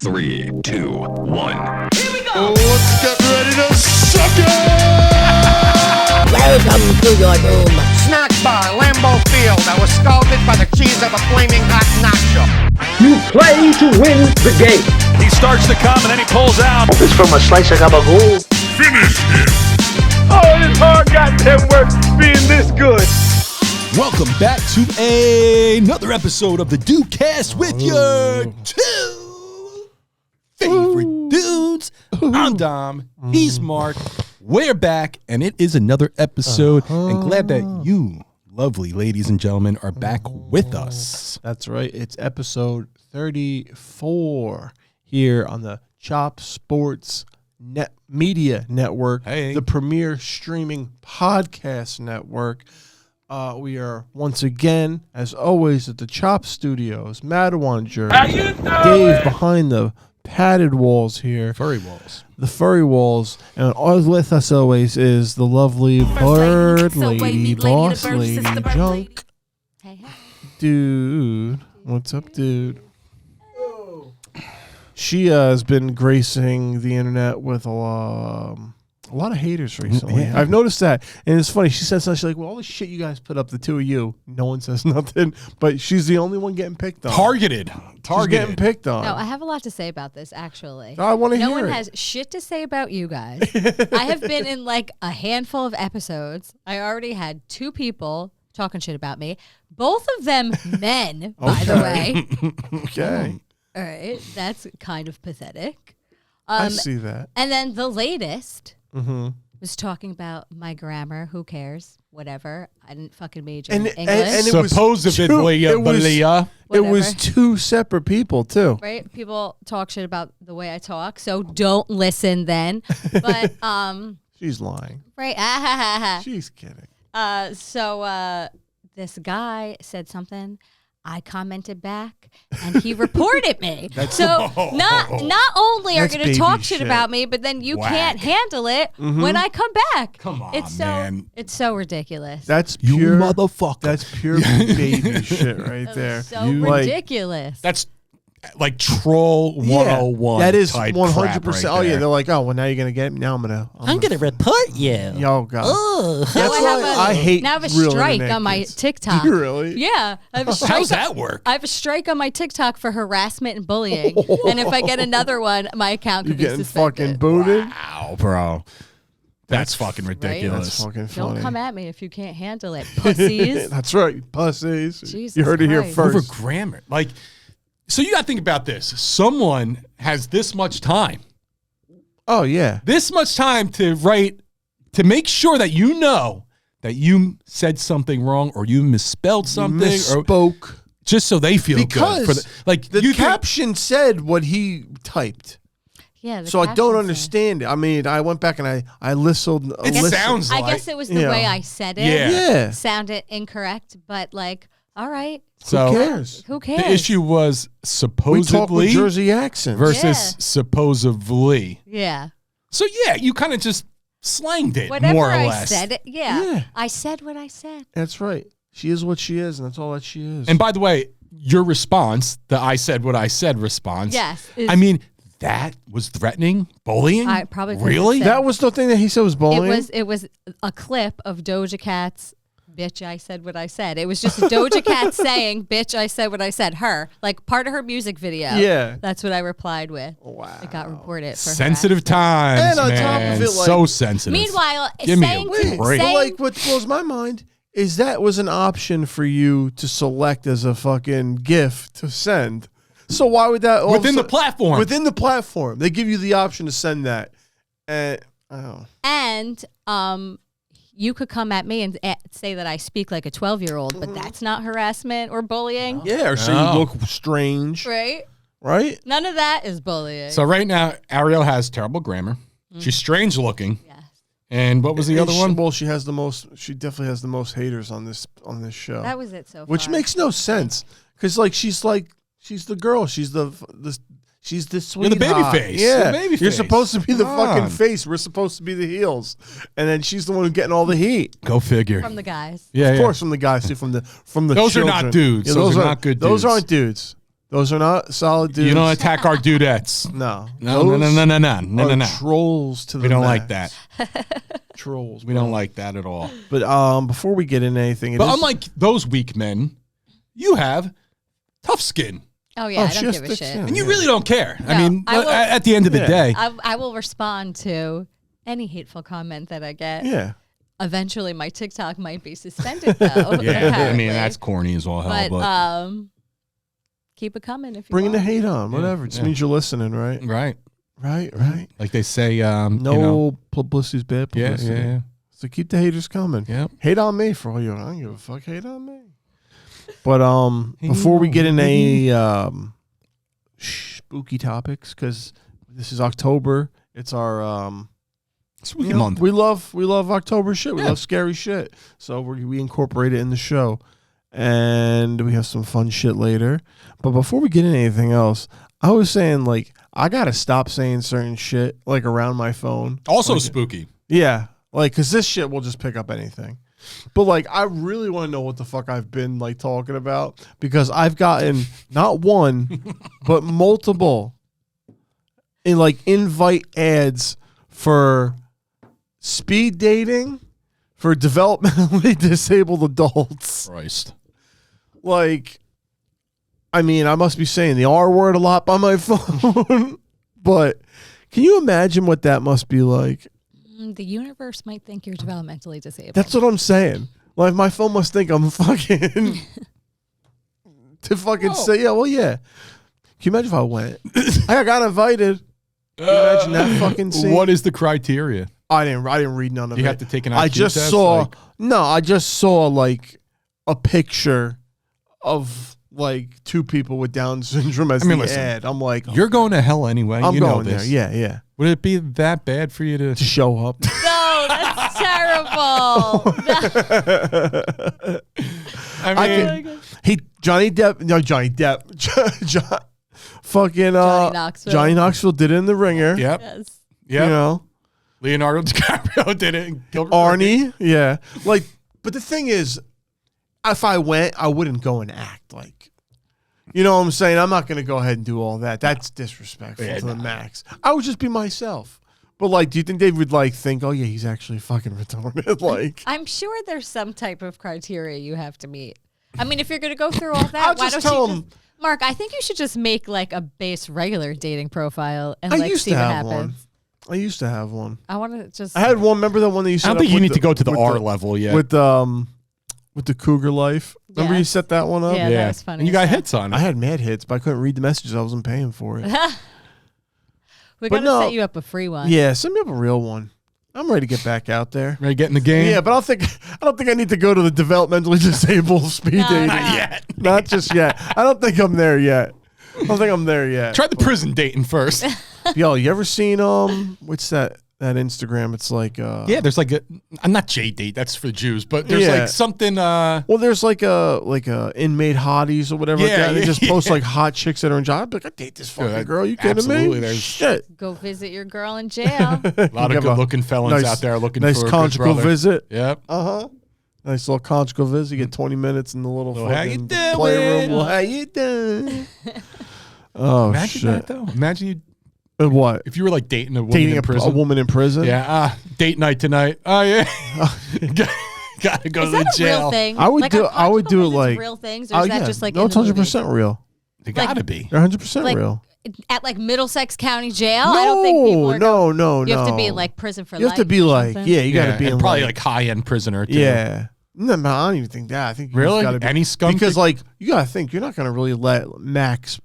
3, 2, 1. Here we go! Let's get ready to suck it! Welcome to your doom. Snack bar, Lambeau Field. I was scalded by the cheese of a flaming hot nacho. You play to win the game. He starts to come and then he pulls out. It's from a slice of gabagool. Finish him. Oh, this hard goddamn work being this good. Welcome back to another episode of the Dudecast with your two favorite dudes. I'm Dom. He's Marc. We're back, and it is another episode. And glad that you, lovely ladies and gentlemen, are back with us. That's right. It's episode 34 here on the Chop Sports Media Network, the premier streaming podcast network. We are once again, as always, at the Chop Studios, Madawan, Jersey. Dave behind the padded walls here. Furry walls. The furry walls. And with us always is the lovely bird lady, boss lady, Junk. Hey. Dude. What's up, dude? She has been gracing the internet with a lot of haters recently. Yeah. I've noticed that. And it's funny. She says something. She's like, well, all the shit you guys put up, the two of you, no one says nothing. But she's the only one getting picked on. Targeted. She's getting picked on. No, I have a lot to say about this, actually. I want to hear it. No one has shit to say about you guys. I have been in like a handful of episodes. I already had two people talking shit about me. Both of them men, by the way. Okay. All right. That's kind of pathetic. I see that. And then the latest was talking about my grammar. Who cares? Whatever. I didn't fucking major in English. And it was supposedly, it was two separate people, too. Right? People talk shit about the way I talk, so don't listen then. But she's lying. Right? She's kidding. So this guy said something. I commented back, and he reported me. Not only are going to talk shit about me, but then you can't handle it when I come back. Come on, man. It's so ridiculous. That's you pure motherfucker. That's pure baby shit right there. So ridiculous. That's like troll 101. That is 100%. Right. Oh yeah, they're like, oh well, now you're gonna get me. Now I'm gonna report you. Yo, God. Ugh. That's why I hate. Now I have a real strike internet on my kids. TikTok. Do you really? Yeah. I have a strike. How's that work? I have a strike on my TikTok for harassment and bullying. And if I get another one, my account could be getting suspended. fucking booted. Wow, bro. That's fucking ridiculous. That's fucking funny. Don't come at me if you can't handle it, pussies. That's right, pussies. Jesus you heard it here Christ. first. Over grammar. Like, so you got to think about this. Someone has this much time. Oh, yeah. This much time to write, to make sure that you know that you said something wrong or you misspelled something. Misspoke. Or just so they feel because good. The caption said what he typed. Yeah. So I don't understand it. I mean, I went back and I listened. It sounds like. I guess it was the way I said it. Yeah. Sounded incorrect, but like, all right. So who cares? Who cares? The issue was supposedly we talk with Jersey accents versus supposedly. Yeah. So yeah, you kind of just slanged it Whatever more or I less. said it. Yeah. Yeah. I said what I said. That's right. She is what she is, and that's all that she is. And by the way, your response, the I said what I said response. Yes. I mean, that was threatening, bullying. I probably couldn't really. have said- that was the thing that he said was bullying. It was a clip of Doja Cat's "Bitch, I said what I said." It was just Doja Cat saying, "Bitch, I said what I said." Her, like part of her music video. Yeah. That's what I replied with. Wow. It got reported for Sensitive harassment. times, And on top man. of it, like- so sensitive. Meanwhile, Give me saying, a break. saying like what blows my mind is that was an option for you to select as a fucking GIF to send. So why would that Within the platform. Within the platform, they give you the option to send that. and you could come at me and say that I speak like a 12-year-old, but that's not harassment or bullying. Yeah, or say you look strange. Right? Right? None of that is bullying. So right now, Ariel has terrible grammar. She's strange looking. Yes. And what was the other one? Well, she definitely has the most haters on this show. That was it so far. Which makes no sense. Because she's the girl. She's the sweetheart. You're the baby face. Yeah. The baby You're face. supposed to be the Come fucking on. face. We're supposed to be the heels. And then she's the one who's getting all the heat. Go figure. From the guys. Yeah, Of course, from the guys, too, from the Those are children. not dudes. Yeah, those are not good Those dudes. aren't dudes. Those are not solid dudes. You don't attack our dudettes. No. No. Trolls to the We don't max. like that. Trolls. We don't like that at all. But before we get into anything, But unlike those weak men, you have tough skin. Oh yeah, I don't give a shit. Skin. And you really don't care. No, I mean, I will- at the end of the day. I will respond to any hateful comment that I get. Yeah. Eventually, my TikTok might be suspended, though. Yeah, I apparently. mean, that's corny as all hell. But keep it coming if you Bringing the want. hate on, whatever. It just means you're listening, right? Right. Right. Like they say, No publicity's bad publicity. Yeah. So keep the haters coming. Yeah. Hate on me for all you. I don't give a fuck. Hate on me. But before we get into any spooky topics, because this is October, it's our Spooky month. We love October shit. We love scary shit. So we incorporate it in the show, and we have some fun shit later. But before we get into anything else, I was saying like I gotta stop saying certain shit like around my phone. Also like, spooky. Yeah, like because this shit will just pick up anything. But like I really want to know what the fuck I've been like talking about because I've gotten not one but multiple invite ads for speed dating for developmentally disabled adults. Christ. Like, I mean, I must be saying the R word a lot by my phone, but can you imagine what that must be like? The universe might think you're developmentally disabled. That's what I'm saying. Like, my phone must think I'm fucking to fucking say, yeah, well, yeah. Can you imagine if I went? I got invited. Can you imagine that fucking scene? What is the criteria? I didn't read none of it. You have to take an IQ I just test, saw I just saw like a picture of like two people with Down syndrome as the listen, ad. I'm like, you're going to hell anyway. I'm you going know this. there. Yeah. Would it be that bad for you to show up? No, that's terrible. I mean, Johnny Depp. Fucking Johnny Knoxville did it in The Ringer. Yep. Yes. Yep. You know, Leonardo DiCaprio did it. In Gilbert Arnie. Yeah. Like, but the thing is, if I went, I wouldn't go and act like. You know what I'm saying? I'm not going to go ahead and do all that. That's disrespectful to the max. I would just be myself. But like, do you think they would like think, oh yeah, he's actually fucking retarded? Like, I'm sure there's some type of criteria you have to meet. I mean, if you're going to go through all that, I'll why just don't tell you him. just, Mark, I think you should just make like a base regular dating profile and I like used see to what have happens. one. I used to have one. I want to just. I had one. Remember the one that you set I don't up think you with need to go to the with R level yet. With the Cougar Life. Remember you Yes. set that one up? Yeah, that was funny. And you got hits on it. I had mad hits, but I couldn't read the messages. I wasn't paying for it. We But got to no. set you up a free one. Yeah, send me up a real one. I'm ready to get back out there. Ready to get in the game? Yeah, but I don't think I need to go to the developmentally disabled speed No, dating. no. Not yet. Not just yet. I don't think I'm there yet. I don't think I'm there yet. Try the prison dating first. Yo, you ever seen what's that Instagram? It's like Yeah, there's like I'm not J-date, that's for Jews, but there's Yeah. like something well, there's like a inmate hotties or whatever. Yeah, like that. They yeah, just post yeah. like hot chicks that are in job. I'd be like, I date this fucking Good. girl. You kidding Absolutely, me? there's- Shit. Go visit your girl in jail. a lot of good-looking felons out there looking nice for a conjugal good brother. visit. Yep. Nice little conjugal visit. You get 20 minutes in the little Well, how you fucking doing? playroom. Well, how you doing? Oh Imagine shit! that though. Imagine you What? if you were like dating a woman Dating in a prison. woman in prison? Yeah. Date night tonight. Oh yeah. Gotta go Is to the that a jail. real thing? I would Like, do. are I would do it conjugal like visits real things, or is that yeah. just like no? in It's the movies? 100% real. They gotta be. They're 100% Like, real. At like Middlesex County Jail? I don't think people are no. You have to be in like prison for life. You have to be or like, something. yeah, you got to be and in probably like high-end prisoner too. yeah. No, I don't even think that. I think you Really? just gotta be, Any scum because could- like you gotta think you're not gonna really let max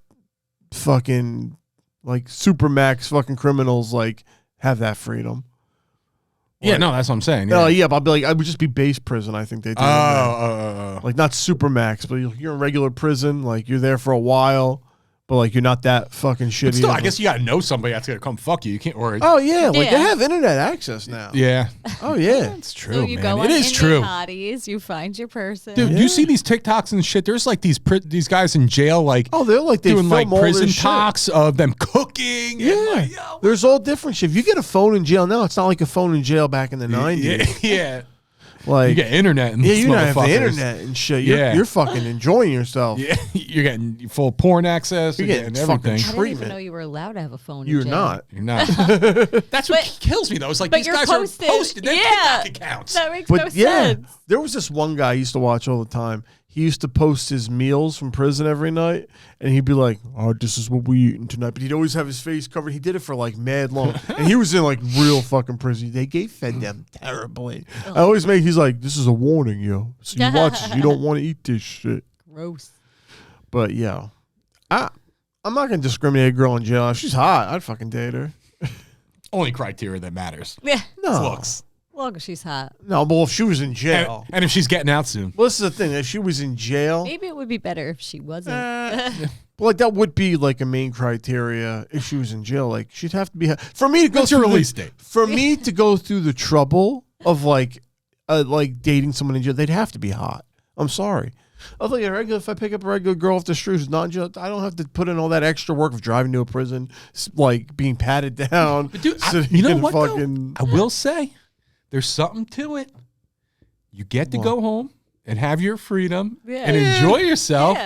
fucking like super max fucking criminals like have that freedom. Yeah, Like, no, that's what I'm saying. No, Yeah. yeah, but I'll be like, I would just be base prison. I think they do. Oh. Like not super max, but you're in regular prison. Like you're there for a while, but like you're not that fucking shitty. But still, I of a- guess you gotta know somebody that's gonna come fuck you. You can't, or Oh yeah, like they Yeah. have internet access now. yeah, Oh yeah. it's true, So you man. go It on is Inmate true. Hotties, you find your person. Dude, Yeah. you see these TikToks and shit. There's like these guys in jail, like Oh, they're like they doing film like all prison this shit. talks of them cooking. Yeah, and like, yo, there's all different shit. If you get a phone in jail now, it's not like a phone in jail back in the 90s. yeah. Like you get internet and you don't have the internet and shit. You're fucking enjoying yourself. Yeah, you're getting full porn access. You're getting everything. I didn't even know you were allowed to have a phone. You're not. You're not. That's what kills me though. It's like these guys are posting their TikTok accounts. That makes no sense. There was this one guy I used to watch all the time. He used to post his meals from prison every night, and he'd be like, "Oh, this is what we eating tonight." But he'd always have his face covered. He did it for like mad long, and he was in like real fucking prison. They fed them terribly. I always make. He's like, "This is a warning, yo. So you watch this. You don't want to eat this shit." Gross. But yeah, I'm not gonna discriminate a girl in jail. If she's hot, I'd fucking date her. Only criteria that matters. Yeah. No. Looks. Well, she's hot. No, but if she was in jail. And if she's getting out soon. Well, this is the thing. If she was in jail. Maybe it would be better if she wasn't. Well, like that would be like a main criteria if she was in jail. Like she'd have to be for me to go through release date. For me to go through the trouble of like dating someone in jail, they'd have to be hot. I'm sorry. I think if I pick up a regular girl off the street who's not in jail, I don't have to put in all that extra work of driving to a prison, like being patted down. But dude, you know what? I will say. There's something to it. You get to go home and have your freedom and enjoy yourself.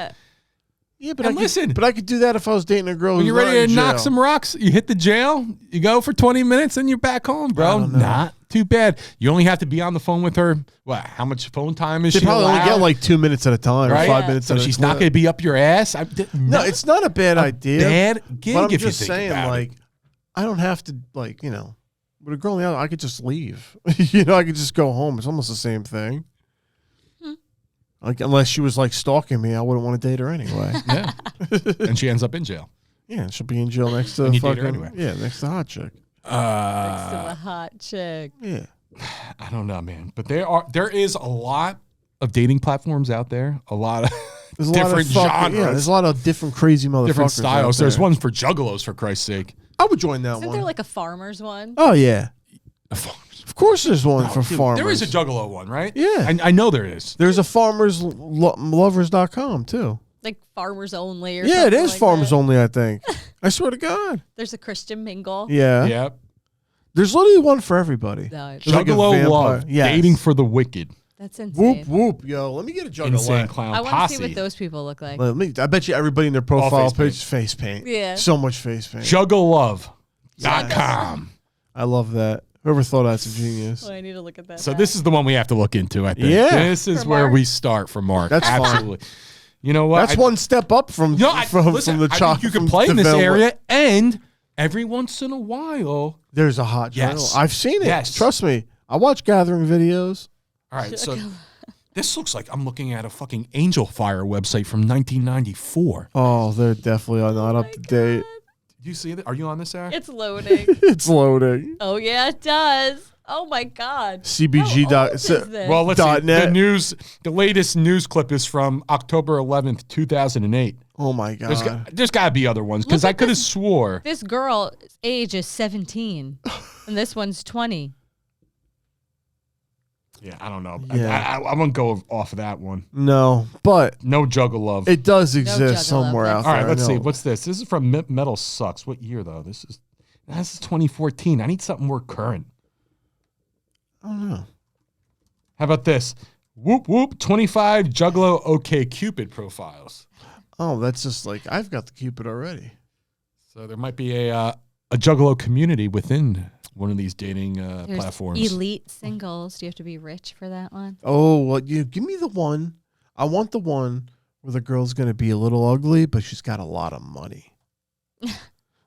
Yeah, but listen. But I could do that if I was dating a girl when who's you're ready not in to knock jail. some rocks, you hit the jail, you go for 20 minutes, and you're back home, bro. Not too bad. You only have to be on the phone with her. What? How much phone time is she probably allowed? only get like 2 minutes at a time, right? or 5 minutes. So she's not going to be up your ass. No, it's not a bad idea. Bad gig. But I'm if just you think saying, about like, it. I don't have to, like, you know. With a girl in the other, I could just leave. I could just go home. It's almost the same thing. Like, unless she was like stalking me, I wouldn't want to date her anyway. Yeah, and she ends up in jail. Yeah, she'll be in jail next to And you date her fucking anyway. Yeah, next to hot chick. Next to a hot chick. Yeah, I don't know, man, but there is a lot of dating platforms out there. A lot of there's a different lot of genres. Yeah, there's a lot of different crazy motherfuckers. Different styles. out there. There's one for juggalos, for Christ's sake. I would join that Isn't one. there like a farmer's one? Oh yeah, of course there's one for farmers. There is a juggalo one, right? Yeah. I know there is. There's a farmerslovers.com too. Like farmers only or Yeah, something it is like farmers that? only, I think. I swear to God. There's a Christian mingle. Yeah. Yep. There's literally one for everybody. No, There's like a Juggalo vampire. love. Yes. Dating for the wicked. that's insane. Whoop, whoop, yo. Let me get a juggalo. Insane clown I want to posse. see what those people look like. I bet you everybody in their profile face page is face paint. Yeah. So much face paint. Juggalove.com. I love that. Whoever thought that's a genius. Oh, I need to look at that. So now. this is the one we have to look into, I think. Yeah. This is For where Mark? we start for Mark. That's fine. Absolutely. You know what? That's one step up from Listen, the I chalk. think you can play in this area, and every once in a while. There's a hot Yes. juggalo. I've seen it. Yes. Trust me. I watch gathering videos. All right, so this looks like I'm looking at a fucking Angel Fire website from 1994. Oh, they're definitely not up to date. Do you see that? Are you on this, Sarah? It's loading. It's loading. Oh yeah, it does. Oh my God. CBG. How old is this? Well, let's see. .net. The latest news clip is from October 11th, 2008. Oh my God. There's got to be other ones because Look I at could have this- swore. This girl's age is 17, and this one's 20. Yeah, I don't know. Yeah. I won't go off of that one. No, but No Juggalove. it does juggalo, exist somewhere out All there. right, let's I see. know. What's this? This is from Metal Sucks. What year though? This is 2014. I need something more current. I don't know. How about this? Whoop whoop. 25 Juggalo OK Cupid profiles. Oh, that's just like I've got the Cupid already. So there might be a Juggalo community within one of these dating There's platforms. elite singles. Do you have to be rich for that one? Oh, well, you give me the one. I want the one where the girl's gonna be a little ugly, but she's got a lot of money.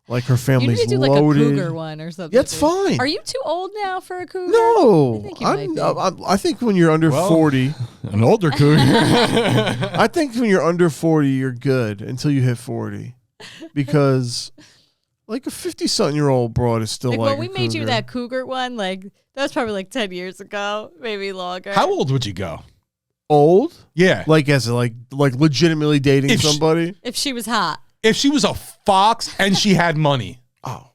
Like her You family's need to do like loaded. a cougar one or something. Yeah, it's fine. Are you too old now for a cougar? No, I think you might be. I think when you're under 40, An older cougar. I think when you're under 40, you're good until you hit 40, because like a 50-something-year-old broad is still Like like when we a made you cougar. that cougar one, like that was probably like 10 years ago, maybe longer. How old would you go? Old, Yeah. like as like legitimately dating If she- somebody. If she was hot. If she was a fox and she had money. Oh,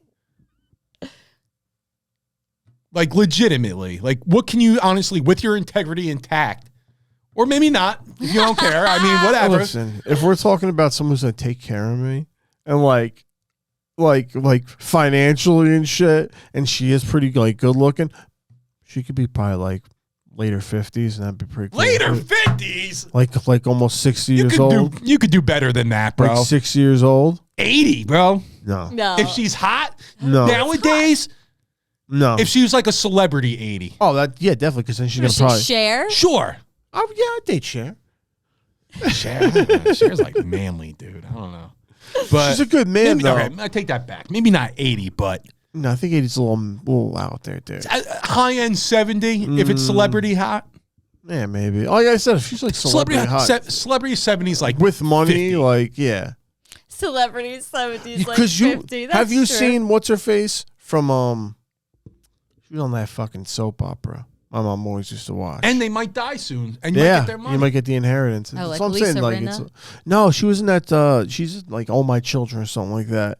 Like legitimately. Like what can you honestly, with your integrity intact, or maybe not, if you don't care. I mean, whatever. listen, if we're talking about someone who's gonna take care of me and like financially and shit, and she is pretty like good looking, she could be probably like later 50s, and that'd be pretty cool. Later 50s? Like almost 60 years old. You could do better than that, bro. Like 6 years old. 80, bro. No. If she's hot, No. nowadays, No. if she was like a celebrity 80. Oh, definitely, because then she's Does gonna she probably share? Sure. Oh yeah, I'd date Cher. Cher's like manly, dude. I don't know. But She's a good man, maybe, though. okay, I take that back. Maybe not 80, but No, I think 80's a little out there, dude. high end 70 if it's celebrity hot. Yeah, maybe. Like I said, if she's like celebrity hot, Celebrity 70s like with money, 50. like yeah. Celebrities 70s like Because 50. That's have you true. seen what's her face from she was on that fucking soap opera my mom always used to watch. And they might die soon. And you might get their money. You might get the inheritance. Oh, That's like what I'm Lisa saying. Like Rinna? no, she was in that. She's like All My Children or something like that.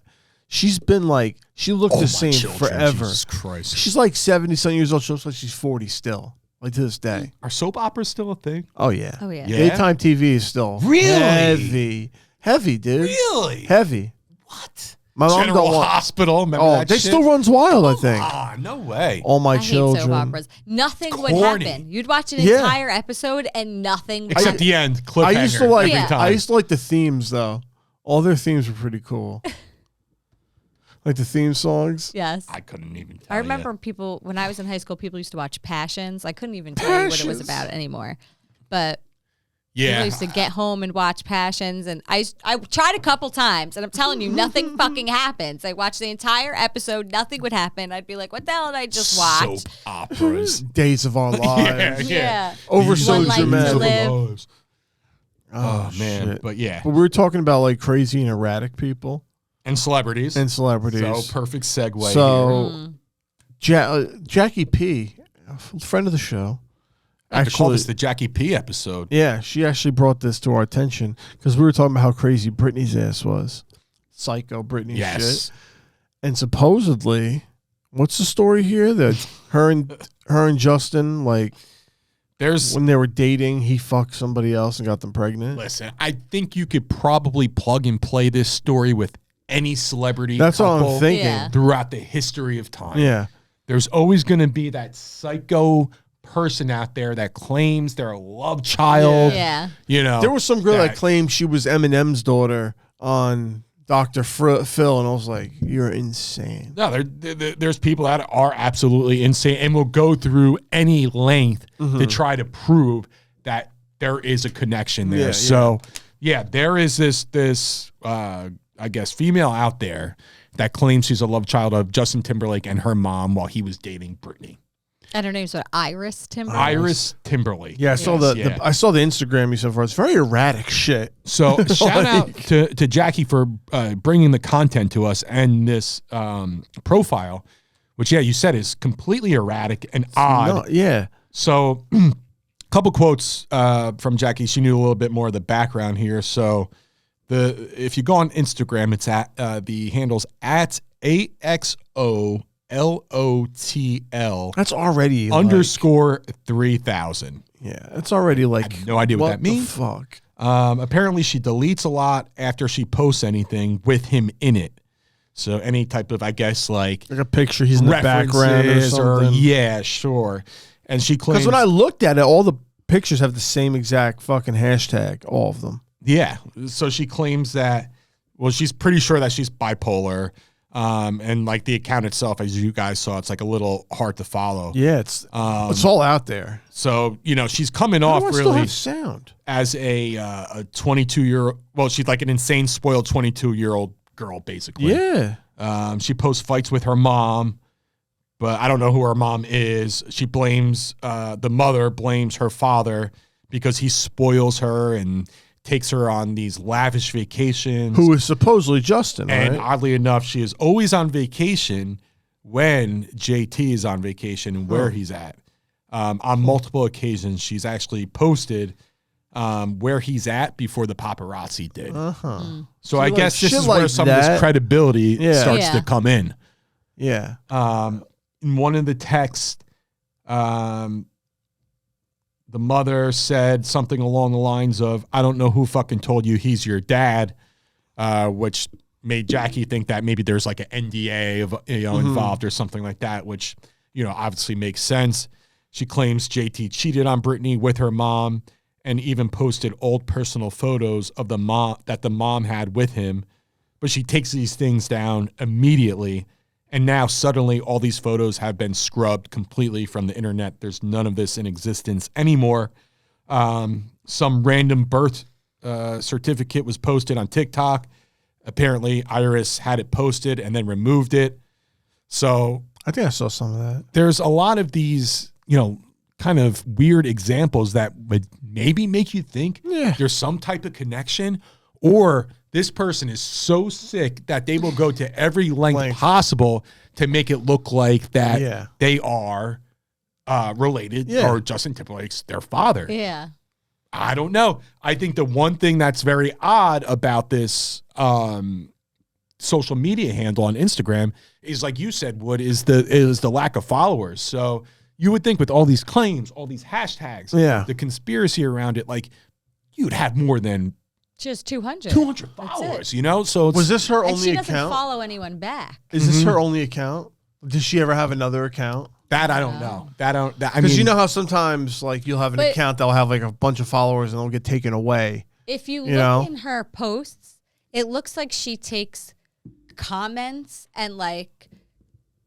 She's been like she looked Oh, the my same children, forever. Jesus Christ. She's like 70-something years old. She looks like she's 40 still, like to this day. Are soap operas still a thing? Oh yeah. Oh, yeah. Yeah. Daytime TV is still Really? heavy, dude. Really? Heavy. What? My mom General don't want. Hospital. Remember Oh, that they shit? still runs wild. I think. Ah, no way. All My I hate Children. soap operas. Nothing would Corny. happen. You'd watch an Yeah. entire episode and nothing would Except the end. Cliffhanger. I used to like. Yeah. Every I time. used to like the themes though. All their themes were pretty cool. Like the theme songs. Yes. I couldn't even tell I remember you. people, when I was in high school, people used to watch Passions. I couldn't even tell you what it was Passions. about anymore. But Yeah. people used to get home and watch Passions. And I tried a couple times, and I'm telling you, nothing fucking happens. I watched the entire episode. Nothing would happen. I'd be like, what the hell did I just watch? Soap operas. Days of Our Lives. Yeah. Over One so Life to dramatic. Live. Oh, man. shit. But yeah. But we were talking about like crazy and erratic people And celebrities. and celebrities. So perfect segue here. So Jackie P, a friend of the show, I have to call this the Jackie P episode. yeah, she actually brought this to our attention because we were talking about how crazy Britney's ass was, psycho Britney Yes. shit, and supposedly, what's the story here that her and Justin, like There's when they were dating, he fucked somebody else and got them pregnant. Listen, I think you could probably plug and play this story with any celebrity That's what couple I'm thinking. Yeah. throughout the history of time. Yeah, There's always going to be that psycho person out there that claims they're a love child. Yeah. You know, there was some girl that claimed she was Eminem's daughter on Dr. Phil, and I was like, "You're insane." No, there's people that are absolutely insane and will go through any length to try to prove that there is a connection there. Yeah, So, yeah, there is this I guess, female out there that claims she's a love child of Justin Timberlake and her mom while he was dating Britney. And her name's what? Iris Timberlake? Iris Timberlake. Yeah, I saw I saw the Instagram you sent for us. Very erratic shit. So shout out to Jackie for bringing the content to us and this profile, which, yeah, you said is completely erratic and odd. No, yeah. So a couple quotes from Jackie. She knew a little bit more of the background here. So if you go on Instagram, it's at the handle's at AXOLOTL That's already _ 3000. Yeah, that's already like I have no idea what that means. The fuck. Apparently she deletes a lot after she posts anything with him in it. So any type of, I guess, like a picture he's in the background or references something. yeah, sure. And she claims Because when I looked at it, all the pictures have the same exact fucking hashtag, all of them. yeah. So she claims that, well, she's pretty sure that she's bipolar. And like the account itself, as you guys saw, it's like a little hard to follow. Yeah, it's all out there. So, you know, she's coming off Still really have sound. as a 22-year-old, well, she's like an insane, spoiled 22-year-old girl, basically. Yeah. She posts fights with her mom, but I don't know who her mom is. She blames, the mother blames her father because he spoils her and takes her on these lavish vacations. Who is supposedly Justin, And right? oddly enough, she is always on vacation when JT is on vacation and where he's at. On multiple occasions, she's actually posted where he's at before the paparazzi did. So I guess this shit is where like some of this that. credibility starts Yeah. to come in. Yeah. In one of the texts, the mother said something along the lines of, I don't know who fucking told you he's your dad, which made Jackie think that maybe there's like an NDA of, involved or something like that, which, obviously makes sense. She claims JT cheated on Brittany with her mom and even posted old personal photos of the mom had with him. But she takes these things down immediately. And now suddenly all these photos have been scrubbed completely from the internet. There's none of this in existence anymore. Some random birth certificate was posted on TikTok. Apparently Iris had it posted and then removed it. So I think I saw some of that. There's a lot of these, kind of weird examples that would maybe make you think there's some type of connection, or this person is so sick that they will go to every length possible to make it look like that they are related or Justin Timberlake's their father. Yeah. I don't know. I think the one thing that's very odd about this social media handle on Instagram is, like you said, Wood, is the lack of followers. So you would think with all these claims, all these hashtags, the conspiracy around it, like you'd have more than just 200 followers, So was this her and only she doesn't account? Follow anyone back. Is this her only account? Does she ever have another account? That I don't know. Because you know how sometimes like you'll have an account that'll have like a bunch of followers and they'll get taken away. If you look in her posts, it looks like she takes comments and like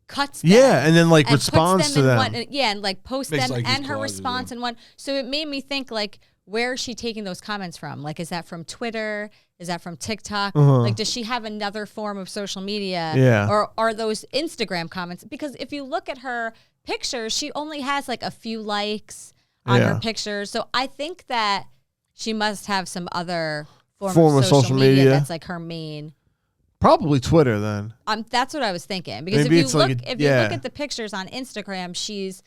cuts them. Yeah, and then like responds to them. And like posts them like and her collages, response in one. So it made me think like, where is she taking those comments from? Like, is that from Twitter? Is that from TikTok? Like, does she have another form of social media? Yeah. Or are those Instagram comments? Because if you look at her pictures, she only has like a few likes on her pictures. So I think that she must have some other form of social media that's like her main. Probably Twitter then. That's what I was thinking. Because Maybe if you look at the pictures on Instagram, she's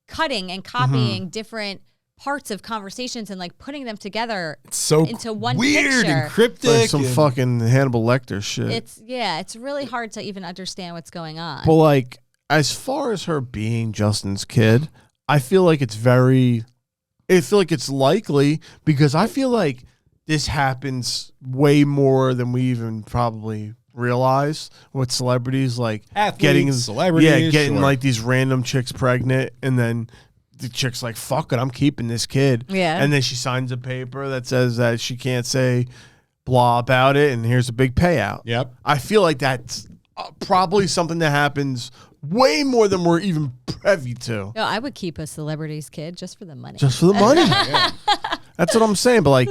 cutting and copying different parts of conversations and like putting them together into one weird picture. And cryptic. Like some fucking Hannibal Lecter shit. It's really hard to even understand what's going on. But like, as far as her being Justin's kid, I feel like it's likely because I feel like this happens way more than we even probably realize with celebrities, like athletes, celebrities, getting like these random chicks pregnant, and then the chick's like, fuck it, I'm keeping this kid. Yeah. And then she signs a paper that says that she can't say blah about it, and here's a big payout. Yep. I feel like that's probably something that happens way more than we're even privy to. No, I would keep a celebrity's kid just for the money. Just for the money. That's what I'm saying. But like,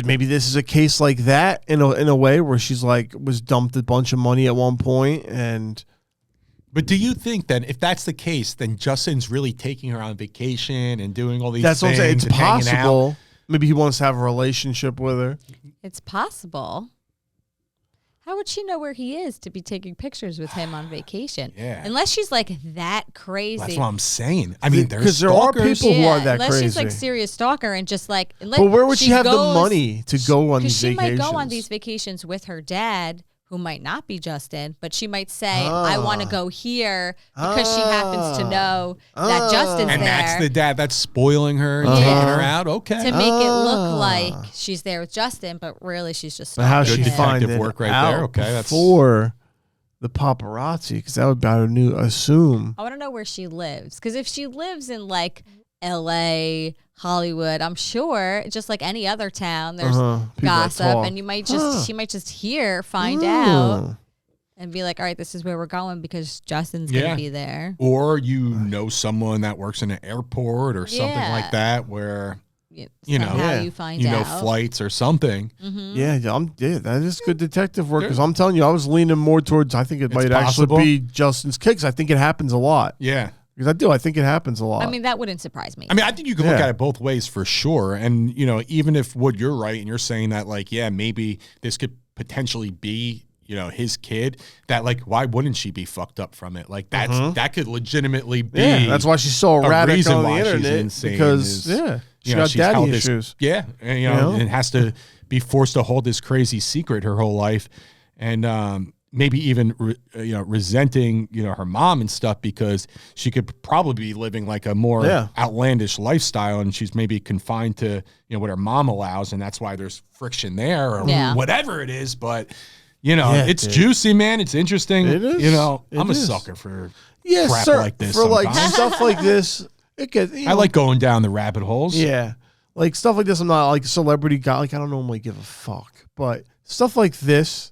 maybe this is a case like that in a way where she's like was dumped a bunch of money at one point and. But do you think that if that's the case, then Justin's really taking her on vacation and doing all these That's things? What I'm saying. It's and hanging possible. out? Maybe he wants to have a relationship with her. It's possible. How would she know where he is to be taking pictures with him on vacation? Yeah. Unless she's like that crazy. That's what I'm saying. I mean, because there are people who are that unless crazy. She's like serious stalker and just like. But where would she have the money to go on these vacations? Because she might go on these vacations with her dad, who might not be Justin, but she might say, I want to go here because she happens to know that Justin's and there. And that's the dad that's spoiling her and taking her out. Okay. To make it look like she's there with Justin, but really she's just how she find detective work right there. Okay, that's for the paparazzi, because that would assume. I want to know where she lives, because if she lives in like LA, Hollywood, I'm sure just like any other town, there's gossip, and she might just find out and be like, all right, this is where we're going because Justin's gonna be there. Or someone that works in an airport or something like that, where you find out flights or something. Mm-hmm. That is good detective work, because I'm telling you, I was leaning more towards I think it might actually be Justin's kid, 'cause I think it happens a lot. Yeah. Because I think it happens a lot. I mean, that wouldn't surprise me. I mean, I think you can look at it both ways for sure. And, even if you're right and you're saying that, like, maybe this could potentially be, his kid, that, like, why wouldn't she be fucked up from it? Like, that could legitimately be. Yeah, that's why she's so erratic on the internet. Insane because, she got daddy issues. And has to be forced to hold this crazy secret her whole life. And, maybe even, resenting, her mom and stuff, because she could probably be living like a more outlandish lifestyle, and she's maybe confined to, what her mom allows, and that's why there's friction there or whatever it is. But, it's juicy, man. It's interesting. It is. I'm a sucker for crap like this. For like sometimes. stuff like this, it gets. I like going down the rabbit holes. Yeah, like stuff like this. I'm not like a celebrity guy. Like I don't normally give a fuck, but stuff like this,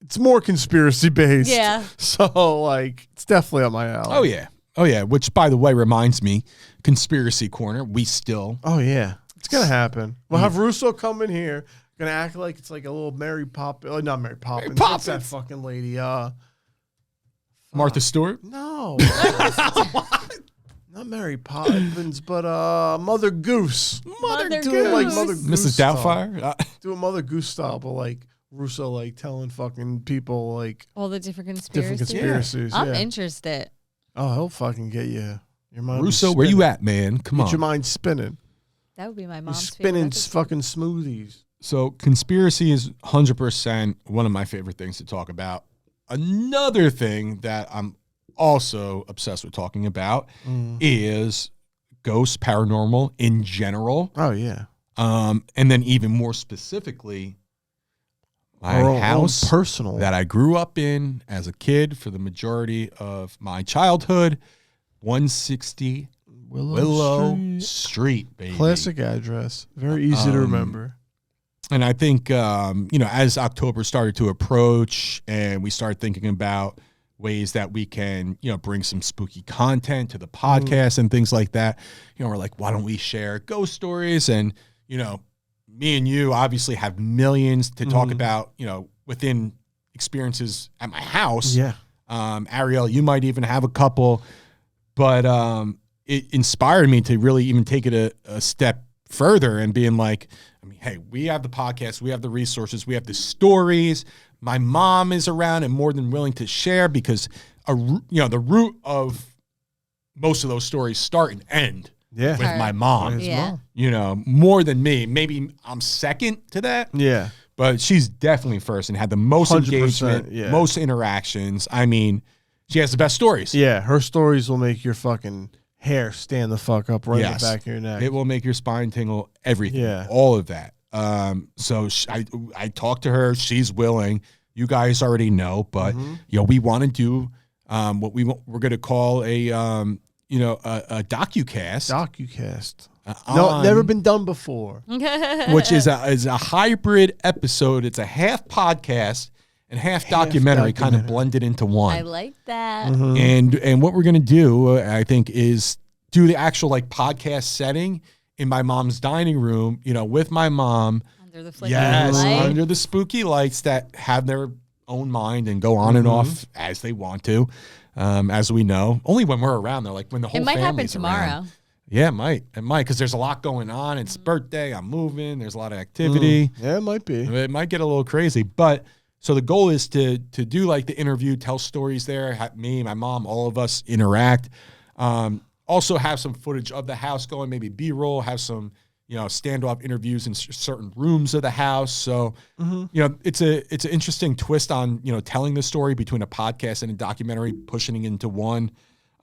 it's more conspiracy based. Yeah. So like, it's definitely on my alley. Oh yeah. Which, by the way, reminds me, Conspiracy Corner. We still. Oh yeah, it's gonna happen. We'll have Russo come in here. Gonna act like it's like a little Mary Poppins. Not Mary Poppins. What's that fucking lady? Martha Stewart. No. Not Mary Poppins, but Mother Goose. Mother Do it like Goose. Mother Goose. Mrs. style. Doubtfire. Do a Mother Goose style, but like Russo, like telling fucking people like All the different conspiracies. conspiracies. I'm yeah. interested. Oh, he'll fucking get you. Your mind. Russo, where you at, man? Come Get on. your mind spinning. That would be my You're mom's spinning favorite fucking smoothies. So conspiracy is 100% one of my favorite things to talk about. Another thing that I'm also obsessed with talking about is ghosts, paranormal in general. Oh yeah. And then even more specifically, my Our own house personal that I grew up in as a kid for the majority of my childhood, 160 Willow Street, baby. Classic address. Very easy to remember. And I think, as October started to approach and we started thinking about ways that we can, bring some spooky content to the podcast and things like that, we're like, why don't we share ghost stories? And, me and you obviously have millions to talk about, within experiences at my house. Yeah. Ariel, you might even have a couple, but it inspired me to really even take it a step further and being like, hey, we have the podcast, we have the resources, we have the stories. My mom is around and more than willing to share because, the root of most of those stories start and end with my mom. Yeah. More than me. Maybe I'm second to that. Yeah. But she's definitely first and had the most 100%, engagement, yeah. most interactions. I mean, she has the best stories. Yeah. Her stories will make your fucking hair stand the fuck up right in the back of your neck. It will make your spine tingle, everything, Yeah. all of that. So I talked to her. She's willing. You guys already know, but we want to do what we're going to call a docucast. Docucast. No, never been done before. Which is a hybrid episode. It's a half podcast and half documentary, kind of blended into one. I like that. And what we're going to do, I think, is do the actual podcast setting in my mom's dining room, with my mom. Under the flickering light. Under the spooky lights that have their own mind and go on and off as they want to, as we know. Only when we're around, though. Like when the whole It might happen family's tomorrow. around. Yeah, it might. It might, because there's a lot going on. It's birthday. I'm moving. There's a lot of activity. Yeah, it might be. It might get a little crazy. But so the goal is to do like the interview, tell stories there, have me, my mom, all of us interact. Also have some footage of the house going, maybe B-roll, have some, standoff interviews in certain rooms of the house. So, it's an interesting twist on, telling the story between a podcast and a documentary, pushing it into one.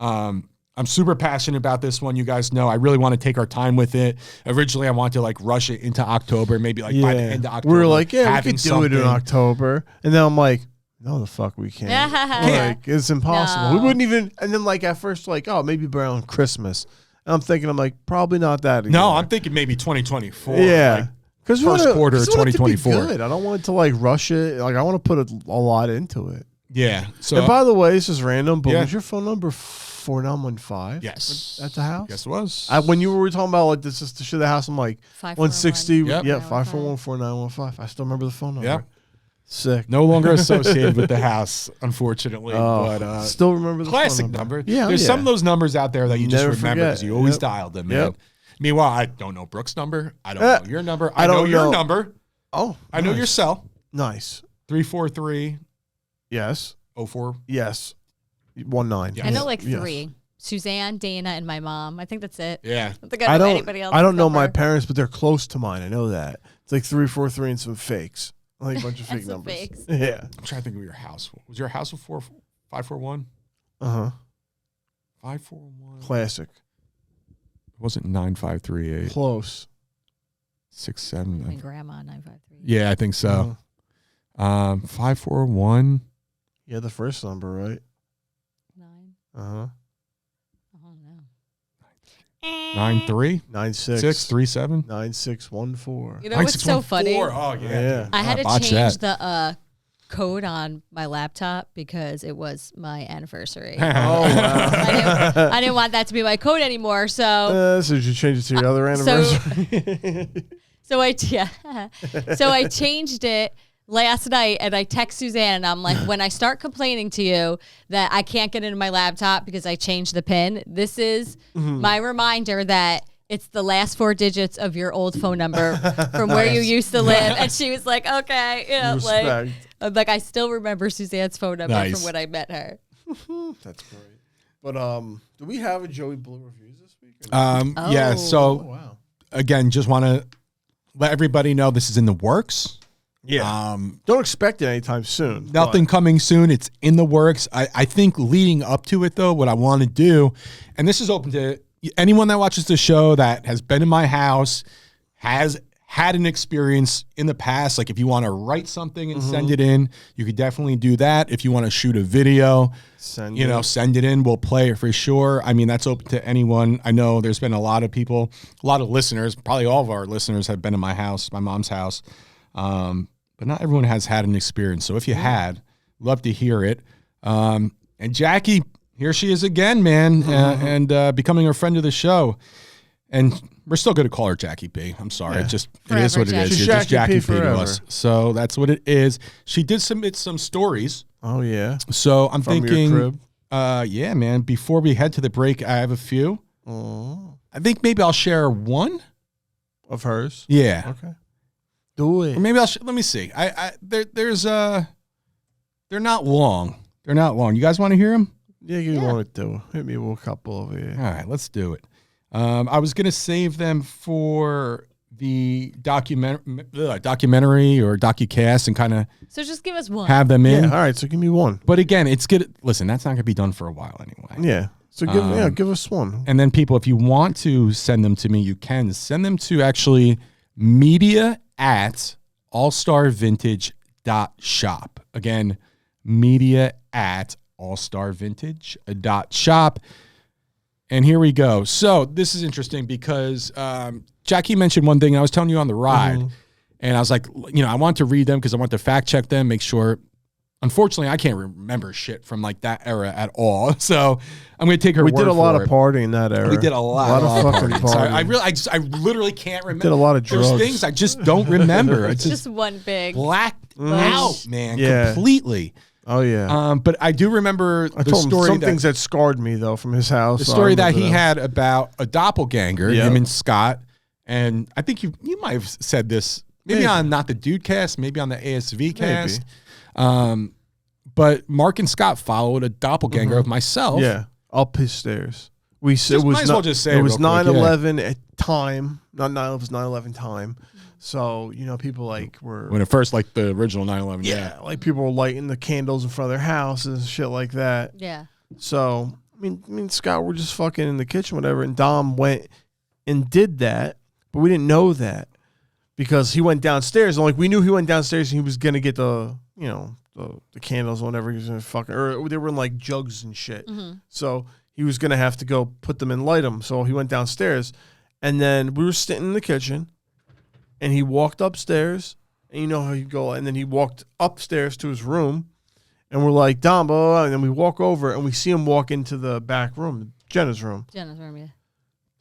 I'm super passionate about this one. You guys know I really want to take our time with it. Originally, I wanted to rush it into October, maybe by the end of October. We were like, yeah, we having could do it in something. October. And then I'm like, no, the fuck we can't. It's impossible. No. We wouldn't even. And then at first, maybe around Christmas. And I'm thinking, probably not that. Either. No, I'm thinking maybe 2024. Yeah. Because first quarter of 2024. Good. I don't want it to rush it. I want to put a lot into it. Yeah. So, And by the way, this is random, but Yeah. was your phone number 4915? yes. At the house? Yes, it was. When you were talking about this is the shit of the house, I'm like 160. Yep. Yeah, 5414915. I still remember the phone number. Yep. Sick. No longer associated with the house, unfortunately. But still remember the classic phone number. Yeah, There's some of those numbers out there that you just Never remember because forget. you always Yep. dialed them, man. Yep. Meanwhile, I don't know Brooke's number. I don't know your number. I know don't your know- number. Oh, I know nice. your cell. Nice. 343-04. Yes. Yes. 19. Yeah. I know Yes. 3. Suzanne, Dana, and my mom. I think that's it. Yeah. I don't think I know anybody else. I don't know my parents, but they're close to mine. I know that. It's 343 and some fakes. A bunch of fake some numbers. fakes. Yeah. I'm trying to think of your house. Was your house a 541? 541. Classic. It wasn't 9538. Close. 67. My grandma 953. Yeah, I think so. 541. Yeah, the first number, right? 9. Uh huh. I don't know. 93 96 637 9614. You know what's so funny? Oh yeah. I had to botched change that. the code on my laptop because it was my anniversary. Oh wow. I didn't want that to be my code anymore, so So you change it to your other anniversary. so I changed it last night, and I text Suzanne, and I'm like, when I start complaining to you that I can't get into my laptop because I changed the PIN, this is my reminder that it's the last 4 digits of your old phone number from where you used to live. And she was like, okay, Respect. like I still remember Suzanne's phone number Nice. from when I met her. That's great. But do we have a Joey Blue reviews this week? Yeah. So Wow. again, just want to let everybody know this is in the works. Yeah. Don't expect it anytime soon. Nothing coming soon. It's in the works. I think leading up to it, though, what I want to do, and this is open to anyone that watches the show that has been in my house, has had an experience in the past. Like if you want to write something and send it in, you could definitely do that. If you want to shoot a video, send it in. We'll play it for sure. I mean, that's open to anyone. I know there's been a lot of people, a lot of listeners, probably all of our listeners have been in my house, my mom's house. But not everyone has had an experience. So if you had, love to hear it. And Jackie, here she is again, man, and becoming a friend of the show. And we're still going to call her Jackie B. I'm sorry. Yeah. It is Forever, what it is. Jackie. You're just Jackie Jackie P B to forever. us. So that's what it is. She did submit some stories. Oh yeah. So I'm From thinking, your crib? Yeah, man, before we head to the break, I have a few. Oh. I think maybe I'll share one. Of hers? Yeah. Okay. Do it. Or maybe let me see. They're not long. They're not long. You guys want to hear them? Yeah, you want to do. Hit me with a couple of it. All right, let's do it. I was going to save them for the documentary or docucast and kind of So just give us one. have them in. Yeah, all right, so give me one. But again, it's good. Listen, that's not going to be done for a while anyway. Yeah. So give us one. And then people, if you want to send them to me, you can send them to actually media@allstarvintage.shop. Again, media@allstarvintage.shop. And here we go. So this is interesting because Jackie mentioned one thing. I was telling you on the ride, and I was like, I want to read them because I want to fact check them, make sure. Unfortunately, I can't remember shit from like that era at all. So I'm going to take her word for it. We did a lot of partying that era. We did a lot of fucking partying. So I literally can't remember. Did a lot of drugs. There's things I just don't remember. It's just one big blacked out, man, Yeah. completely. Oh yeah. But I do remember I the told him story some things that scarred me though from his house. the so I story that remember he them. had about a doppelganger, Yep. him and Scott. And I think you might have said this maybe on not the Dudecast, maybe on the ASV cast. But Mark and Scott followed a doppelganger of myself. Yeah, up his stairs. It was might as well just say it it was real quick, 9/11 at time, not 9. It was 9/11 time. So people like were When it first, like the original 9/11. yeah, like people were lighting the candles in front of their houses and shit like that. Yeah. So me and Scott were just fucking in the kitchen, whatever, and Dom went and did that, but we didn't know that because he went downstairs. And like we knew he went downstairs and he was gonna get the the candles, whatever he was gonna fucking, or they were in like jugs and shit. So he was gonna have to go put them and light them. So he went downstairs, and then we were sitting in the kitchen, and he walked upstairs, and you know how you go, and then he walked upstairs to his room, and we're like, Dom, blah, blah, blah, and then we walk over, and we see him walk into the back room, Jenna's room. Jenna's room, yeah.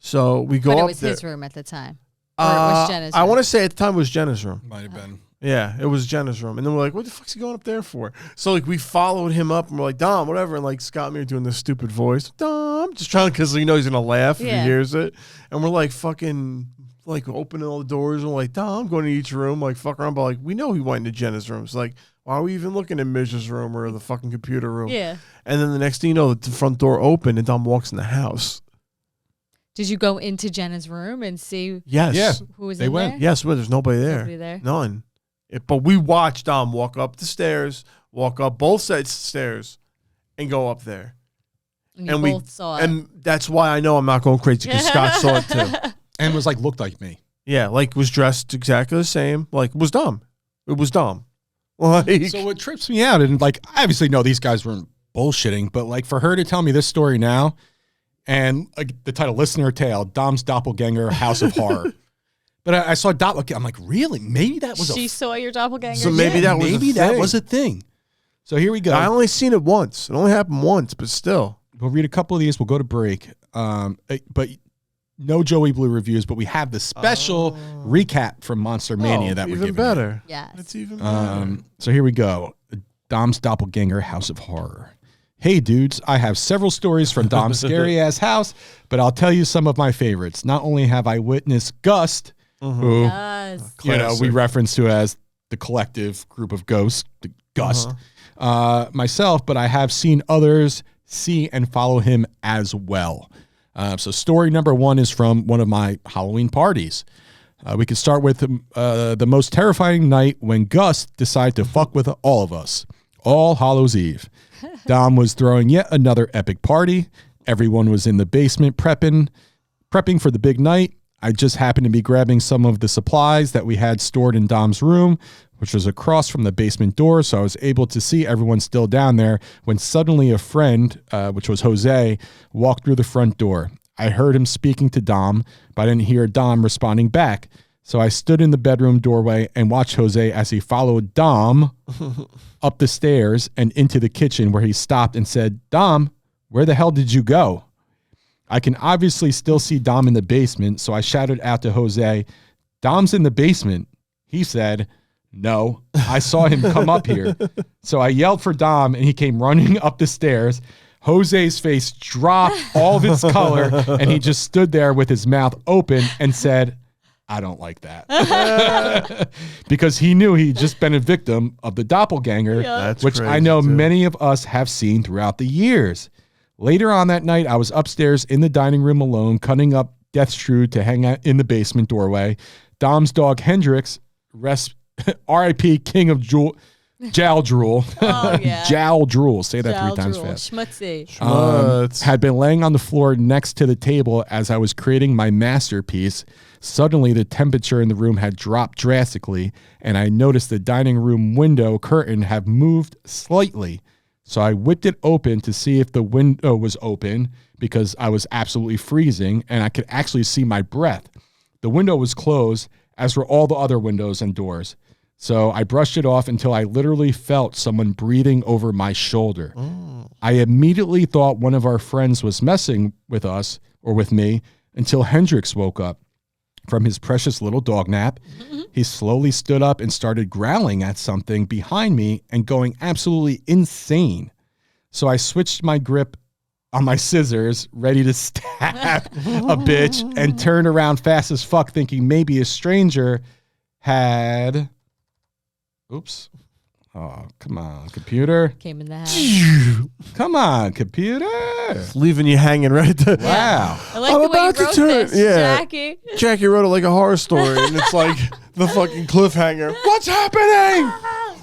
So we go But up it was there. his room at the time. Or it was Jenna's I room. want to say at the time it was Jenna's room. Might have been. Yeah, it was Jenna's room. And then we're like, what the fuck's he going up there for? So, like, we followed him up, and we're like, Dom, whatever. And, like, Scott and me are doing this stupid voice. Dom, just trying, because we know he's going to laugh if he Yeah. hears it. And we're, like, fucking, like, opening all the doors. And we're like, Dom, going to each room, like, fuck around. But, like, we know he went into Jenna's room. It's like, why are we even looking in Mish's room or the fucking computer room? Yeah. And then the next thing you know, the front door opened, and Dom walks in the house. Did you go into Jenna's room and see Yes. Yeah. who was They in went. there? Yes, but there's nobody there. Nobody there? None. But we watched Dom walk up the stairs, walk up both sets of stairs, and go up there. And you And we- both saw it. And that's why I know I'm not going crazy, because Scott saw it too. And was like, looked like me. Yeah, like was dressed exactly the same. Like was dumb. It was dumb. Like So what trips me out, and like, I obviously know these guys weren't bullshitting, but like for her to tell me this story now, And the title, Listener Tale, Dom's Doppelganger, House of Horror. But I saw Doppelganger. I'm like, really? Maybe that was She saw your doppelganger. So maybe that was a thing. So here we go. I only seen it once. It only happened once, but still. We'll read a couple of these. We'll go to break. But no Joey Blue reviews, but we have the special recap from Monster Mania that we're giving. Even better. Yes. That's even better. So here we go. Dom's Doppelganger, House of Horror. Hey, dudes, I have several stories from Dom's scary-ass house, but I'll tell you some of my favorites. Not only have I witnessed Gust, who we reference to as the collective group of ghosts, the Gust, myself, but I have seen others see and follow him as well. So story number one is from one of my Halloween parties. We could start with the most terrifying night when Gus decided to fuck with all of us. All Hallows Eve. Dom was throwing yet another epic party. Everyone was in the basement prepping for the big night. I just happened to be grabbing some of the supplies that we had stored in Dom's room, which was across from the basement door, so I was able to see everyone still down there when suddenly a friend, which was Jose, walked through the front door. I heard him speaking to Dom, but I didn't hear Dom responding back. So I stood in the bedroom doorway and watched Jose as he followed Dom up the stairs and into the kitchen, where he stopped and said, "Dom, where the hell did you go?" I can obviously still see Dom in the basement, so I shouted out to Jose, "Dom's in the basement." He said, "No, I saw him come up here." So I yelled for Dom, and he came running up the stairs. Jose's face dropped all of its color, and he just stood there with his mouth open and said, "I don't like that." Because he knew he'd just been a victim of the doppelganger, which I know many of us have seen throughout the years. Later on that night, I was upstairs in the dining room alone, cutting up Death Shrew to hang out in the basement doorway. Dom's dog Hendrix, R.I.P. King of Jowl Drool. Oh, yeah. Jowl Drool. Say that three times fast. Schmutzy. Had been laying on the floor next to the table as I was creating my masterpiece. Suddenly, the temperature in the room had dropped drastically, and I noticed the dining room window curtain had moved slightly. So I whipped it open to see if the window was open, because I was absolutely freezing, and I could actually see my breath. The window was closed, as were all the other windows and doors. So I brushed it off until I literally felt someone breathing over my shoulder. I immediately thought one of our friends was messing with us or with me until Hendrix woke up from his precious little dog nap. He slowly stood up and started growling at something behind me and going absolutely insane. So I switched my grip on my scissors, ready to stab a bitch, and turned around fast as fuck, thinking maybe a stranger had... Oops. Oh, come on, computer. Came in the house. Come on, computer. It's leaving you hanging right there. Wow. I like the way you wrote this, Jackie. Jackie wrote it like a horror story, and it's like the fucking cliffhanger. What's happening?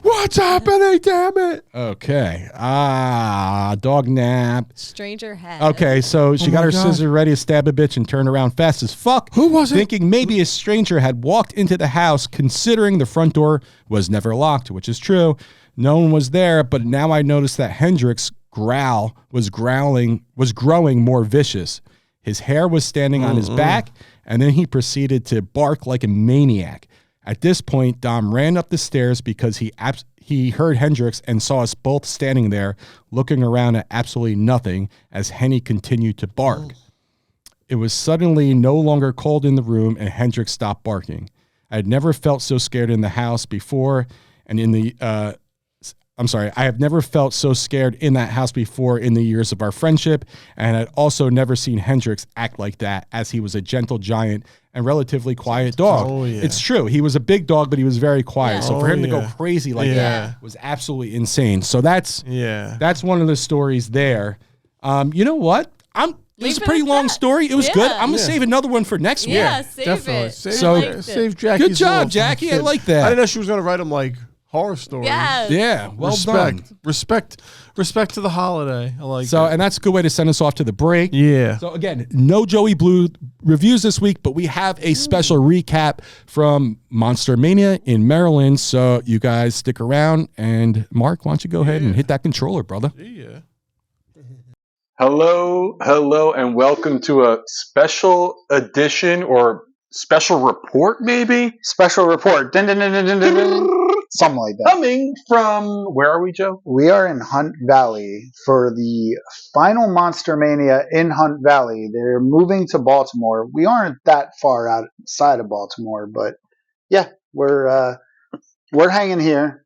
What's happening? Damn it. Okay. Dog nap. Stranger head. Okay, so she got her scissors ready to stab a bitch and turned around fast as fuck. Who was it? Thinking maybe a stranger had walked into the house, considering the front door was never locked, which is true. No one was there, but now I noticed that Hendrix was growing more vicious. His hair was standing on his back, and then he proceeded to bark like a maniac. At this point, Dom ran up the stairs because he heard Hendrix and saw us both standing there looking around at absolutely nothing as Henny continued to bark. It was suddenly no longer cold in the room, and Hendrix stopped barking. I had never felt so scared in the house before, and I have never felt so scared in that house before in the years of our friendship, and I'd also never seen Hendrix act like that, as he was a gentle giant and relatively quiet dog. Oh, yeah. It's true. He was a big dog, but he was very quiet. So for him to go crazy like that was absolutely insane. So that's one of the stories there. You know what? It was a pretty long story. It was good. I'm going to save another one for next week. Yeah, save definitely. it. Save Jackie's good job, Jackie. I like that. I didn't know she was going to write them like horror stories. Yes. Yeah, well done. Respect to the holiday. I like so, it. and that's a good way to send us off to the break. Yeah. So again, no Joey Blue reviews this week, but we have a special recap from Monster Mania in Maryland. So you guys stick around, and Mark, why don't you go ahead and hit that controller, brother? Yeah. Hello, and welcome to a special edition or special report, maybe? Special report. Dun, dun, dun, dun, dun, dun, dun. Something like that. Coming from, where are we, Joe? We are in Hunt Valley for the final Monster Mania in Hunt Valley. They're moving to Baltimore. We aren't that far outside of Baltimore, but yeah, we're hanging here.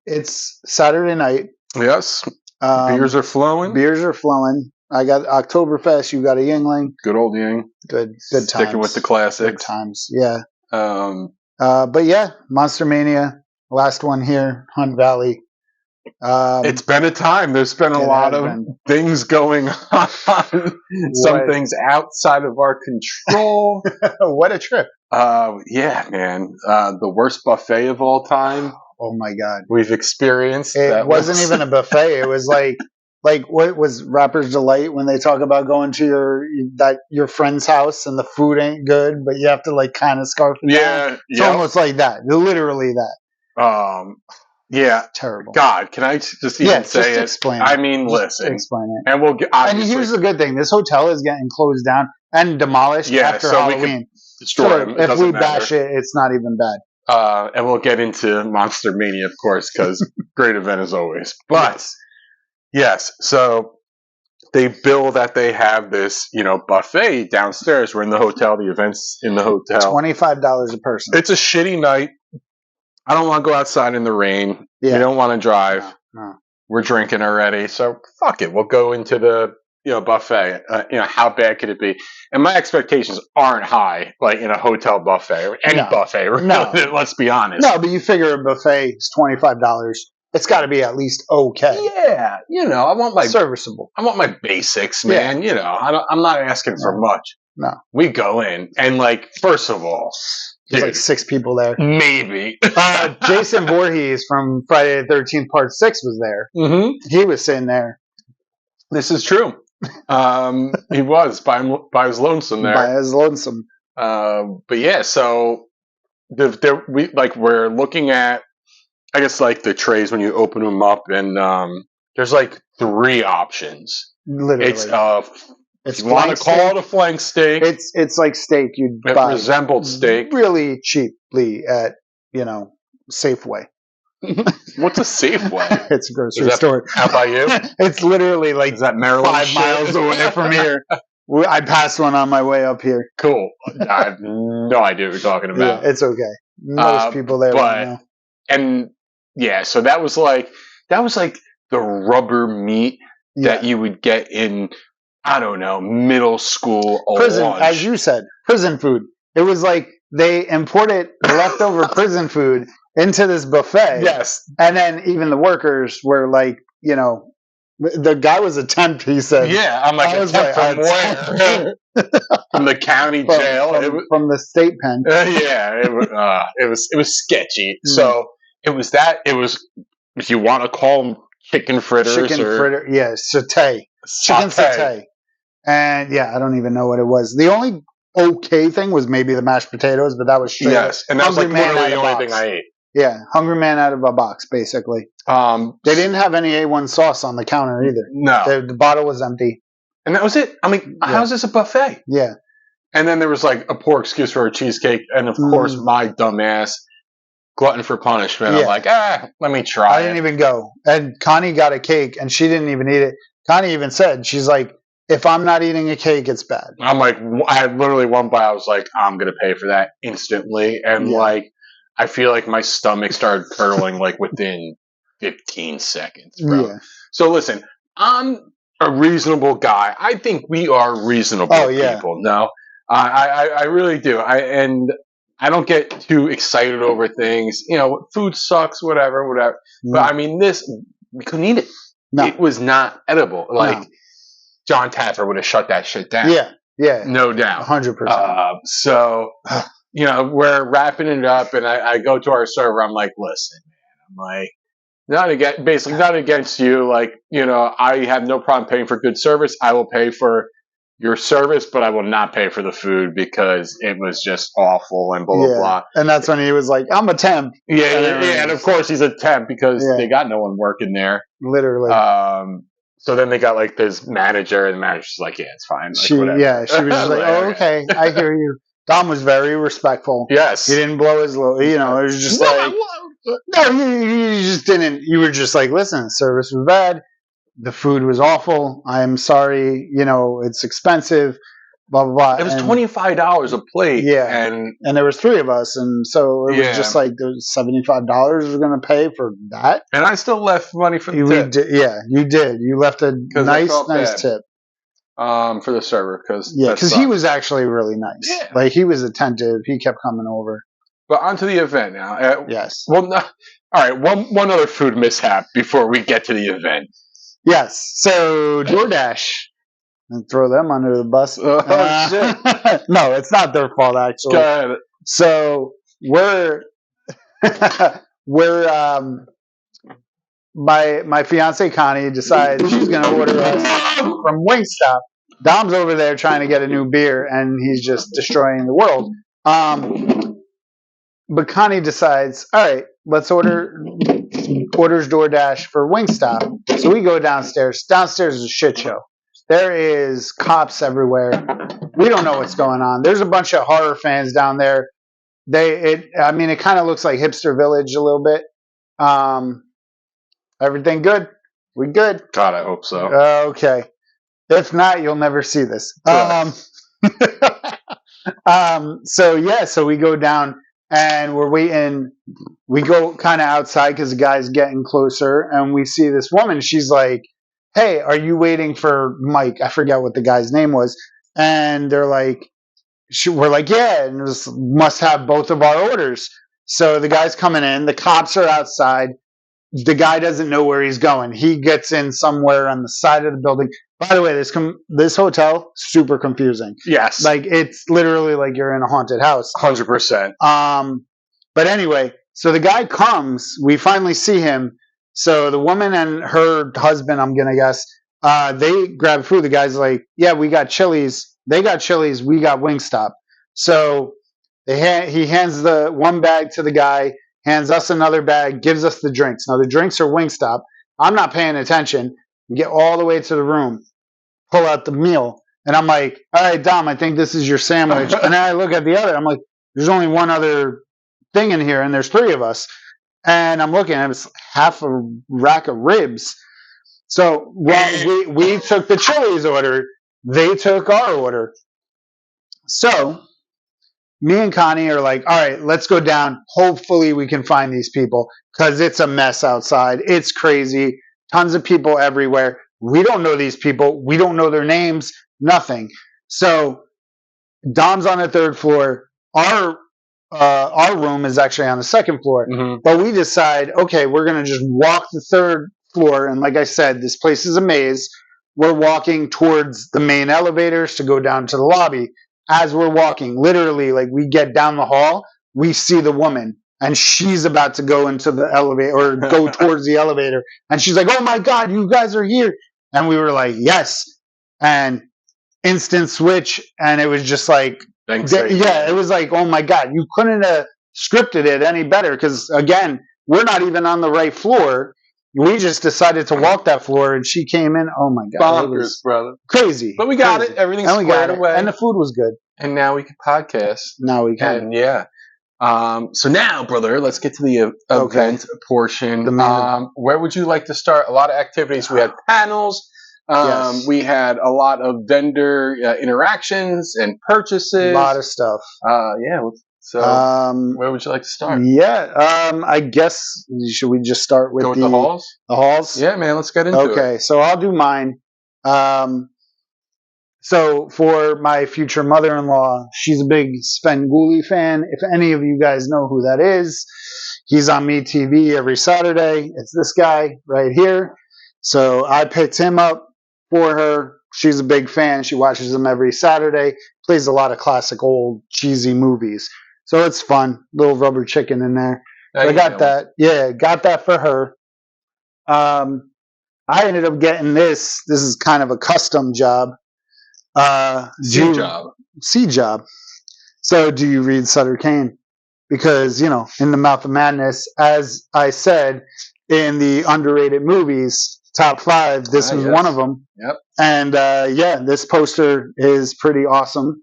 It's Saturday night. Yes. Beers are flowing. Beers are flowing. I got Oktoberfest. You got a Yingling. Good old Ying. Good times. Sticking with the classics. Good times. Yeah. But yeah, Monster Mania. Last one here, Hunt Valley. It's been a time. There's been a lot of things going on. Some things outside of our control. What a trip. Yeah, man. The worst buffet of all time. Oh my God. We've experienced. It wasn't even a buffet. It was like what was Rapper's Delight when they talk about going to your friend's house and the food ain't good, but you have to like kind of scarf it down. It's almost like that. Literally that. Yeah. Terrible. God, can I just even say it? Explain I mean, listen. Explain it. And we'll get. And here's the good thing: this hotel is getting closed down and demolished after Halloween. So if we bash it, it's not even bad. And we'll get into Monster Mania, of course, because great event as always. But yes, so they bill that they have this, buffet downstairs. We're in the hotel. The event's in the hotel. $25 a person. It's a shitty night. I don't want to go outside in the rain. Yeah. We don't want to drive. No. We're drinking already, so fuck it. We'll go into the buffet. How bad could it be? And my expectations aren't high, like in a hotel buffet or any buffet. No, let's be honest. No, but you figure a buffet is $25. It's got to be at least okay. Yeah, I want my serviceable. I want my basics, man. Yeah. I'm not asking for much. No, we go in and first of all. There's like 6 people there. Maybe. Jason Voorhees from Friday the 13th Part 6 was there. Mm-hmm. He was sitting there. This is true. He was by his lonesome there. By his lonesome. But yeah, so we're looking at, I guess, the trays when you open them up, and there's 3 options. Literally. If you want to call it a flank steak. It's like steak you'd buy. It resembled steak. Really cheaply at, Safeway. What's a Safeway? It's a grocery store. How about you? It's literally is that Maryland 5 miles away from here. I passed one on my way up here. Cool. I have no idea what you're talking about. Yeah, it's okay. Most people there right now. And yeah, so that was like the rubber meat that you would get in, I don't know, middle school prison, lunch. as you said, prison food. It was like they imported leftover prison food into this buffet. Yes. And then even the workers were like, the guy was a temp, he said. Yeah, I'm like, from where? From the county jail. From the state pen. Yeah, it was sketchy. Mm. So it was that. It was, if you want to call them chicken fritters. Chicken satay. Chicken satay. And yeah, I don't even know what it was. The only okay thing was maybe the mashed potatoes, but that was straight. Yes, and that was literally the only thing I ate. Yeah, hungry man out of a box, basically. They didn't have any A1 sauce on the counter either. No. The bottle was empty. And that was it. I mean, how is this a buffet? Yeah. And then there was a poor excuse for a cheesecake, and of course, my dumbass, glutton for punishment. Yeah. I'm like, let me try I didn't even go. And Connie got a cake, and she didn't even eat it. Connie even said, she's like, if I'm not eating a cake, it's bad. I'm like, I had literally one bite. I was like, I'm going to pay for that instantly. And I feel like my stomach started curdling within 15 seconds, bro. Yeah. So listen, I'm a reasonable guy. I think we are reasonable people. No, I really do. And I don't get too excited over things. Food sucks, whatever. Mm. But I mean, we couldn't eat it. No. It was not edible. John Taffer would have shut that shit down. Yeah. No doubt. 100%. So, we're wrapping it up, and I go to our server. I'm like, listen, man. I'm like, not against you. I have no problem paying for good service. I will pay for your service, but I will not pay for the food because it was just awful and blah, blah, blah. And that's when he was like, I'm a temp. Yeah. And of course he's a temp because they got no one working there. Literally. So then they got like this manager, and the manager's like, "Yeah, it's fine." Like, she was just like, "Oh, okay. okay, I hear you." Dom was very respectful. Yes, he didn't blow his load. It was just like, no, you just didn't. You were just like, "Listen, the service was bad. The food was awful. I'm sorry. It's expensive." Blah blah blah. It was $25 a plate. Yeah, and there was 3 of us, and so it was just like there's $75 we're gonna pay for that. And I still left money for the tip. You did. You left a nice tip. For the server, because he was actually really nice. Yeah. Like he was attentive. He kept coming over. But onto the event now. Yes. Well, no, all right. One other food mishap before we get to the event. Yes. So DoorDash. And throw them under the bus. Shit. No, it's not their fault, actually. Go ahead. So we're my fiance Connie decides she's going to order us from Wingstop. Dom's over there trying to get a new beer, and he's just destroying the world. But Connie decides, all right, let's orders DoorDash for Wingstop. So we go downstairs. Downstairs is a shit show. There is cops everywhere. We don't know what's going on. There's a bunch of horror fans down there. It kind of looks like Hipster Village a little bit. Everything good? We good? God, I hope so. Okay. If not, you'll never see this. So we go down and we're waiting. We go kind of outside because the guy's getting closer, and we see this woman. She's like, "Hey, are you waiting for Mike?" I forget what the guy's name was. And they're like, we're like, yeah, and this must have both of our orders. So the guy's coming in. The cops are outside. The guy doesn't know where he's going. He gets in somewhere on the side of the building. By the way, this hotel, super confusing. Yes. Like, it's literally like you're in a haunted house. 100%. But anyway, so the guy comes. We finally see him. So the woman and her husband, I'm going to guess, they grab food. The guy's like, yeah, we got Chili's. They got Chili's. We got Wingstop. So he hands the one bag to the guy, hands us another bag, gives us the drinks. Now, the drinks are Wingstop. I'm not paying attention. We get all the way to the room, pull out the meal. And I'm like, all right, Dom, I think this is your sandwich. And then I look at the other. I'm like, there's only one other thing in here, and there's 3 of us. And I'm looking, and it's half a rack of ribs. So we took the Chili's order. They took our order. So me and Connie are like, all right, let's go down. Hopefully we can find these people because it's a mess outside. It's crazy. Tons of people everywhere. We don't know these people. We don't know their names. Nothing. So Dom's on the 3rd floor. Our room is actually on the 2nd floor. Mm-hmm. But we decide, okay, we're going to just walk the 3rd floor. And like I said, this place is a maze. We're walking towards the main elevators to go down to the lobby. As we're walking, literally, like we get down the hall, we see the woman. And she's about to go into the elevator or go towards the elevator. And she's like, oh my God, you guys are here. And we were like, yes. And instant switch. And it was just like, it was like, oh my God, you couldn't have scripted it any better. Because again, we're not even on the right floor. We just decided to walk that floor, and she came in. Oh my God, bonkers, it was brother, crazy. But we got it. Everything's squared away, and the food was good. And now we can podcast. Now we can. And yeah. So now, brother, let's get to the event portion. Where would you like to start? A lot of activities. We had panels. Yes. We had a lot of vendor interactions and purchases. A lot of stuff. Yeah. So, where would you like to start? Yeah, I guess should we just start with the halls? The halls? Yeah, man. Let's get into it. Okay, so I'll do mine. So for my future mother-in-law, she's a big Svengoolie fan. If any of you guys know who that is, he's on MeTV every Saturday. It's this guy right here. So I picked him up for her. She's a big fan. She watches him every Saturday. Plays a lot of classic old cheesy movies. So it's fun. Little rubber chicken in there. So I got that. Yeah, got that for her. I ended up getting this. This is kind of a custom job. C job. So do you read Sutter Kane? Because, in the Mouth of Madness, as I said, in the underrated movies, top 5. This was one of them. Yep. And yeah, this poster is pretty awesome.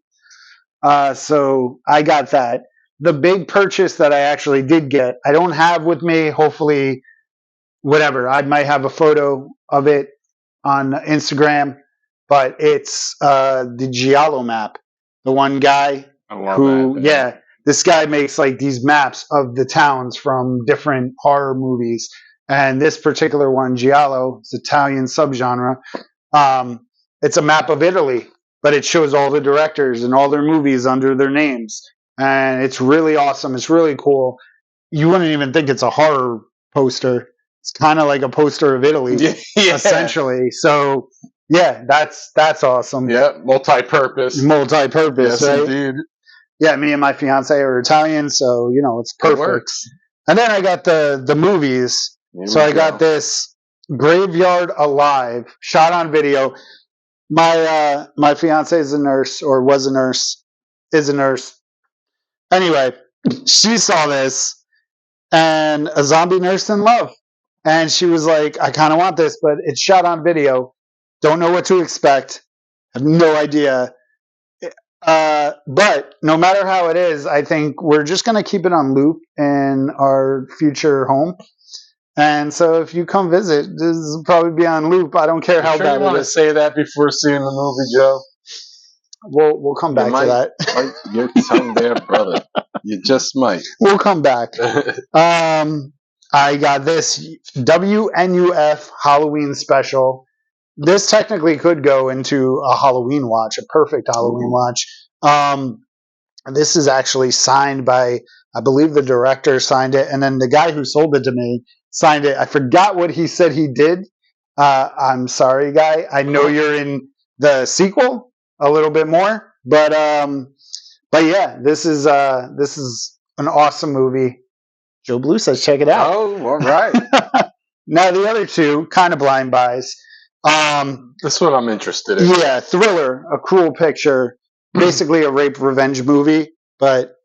So I got that. The big purchase that I actually did get, I don't have with me. Hopefully, whatever. I might have a photo of it on Instagram, but it's the Giallo map. The one guy this guy makes like these maps of the towns from different horror movies. And this particular one, Giallo, it's Italian subgenre. It's a map of Italy, but it shows all the directors and all their movies under their names. And it's really awesome. It's really cool. You wouldn't even think it's a horror poster. It's kind of like a poster of Italy, essentially. So, yeah, that's awesome. Yeah, multi-purpose. Multi-purpose, yes, right? Indeed. Yeah, me and my fiance are Italian, so, you know, it's perfect. It works. And then I got the movies. So I got this Graveyard Alive, shot on video. My fiance is a nurse, or was a nurse, is a nurse. Anyway, she saw this, and a zombie nurse in love. And she was like, I kind of want this, but it's shot on video. Don't know what to expect. Have no idea. But no matter how it is, I think we're just going to keep it on loop in our future home. And so if you come visit, this will probably be on loop. I don't care how bad it is. You want to say that before seeing the movie, Joe? We'll come back to that. Your tongue there, brother. You just might. We'll come back. I got this WNUF Halloween special. This technically could go into a Halloween watch, a perfect Halloween watch. This is actually signed by, I believe the director signed it, and then the guy who sold it to me signed it. I forgot what he said he did. I'm sorry, guy. I know you're in the sequel a little bit more, but yeah, this is an awesome movie. Joe Blue says check it out. Oh, all right. Now the other two, kind of blind buys. That's what I'm interested in. Yeah, Thriller, A Cruel Picture, basically a rape revenge movie, but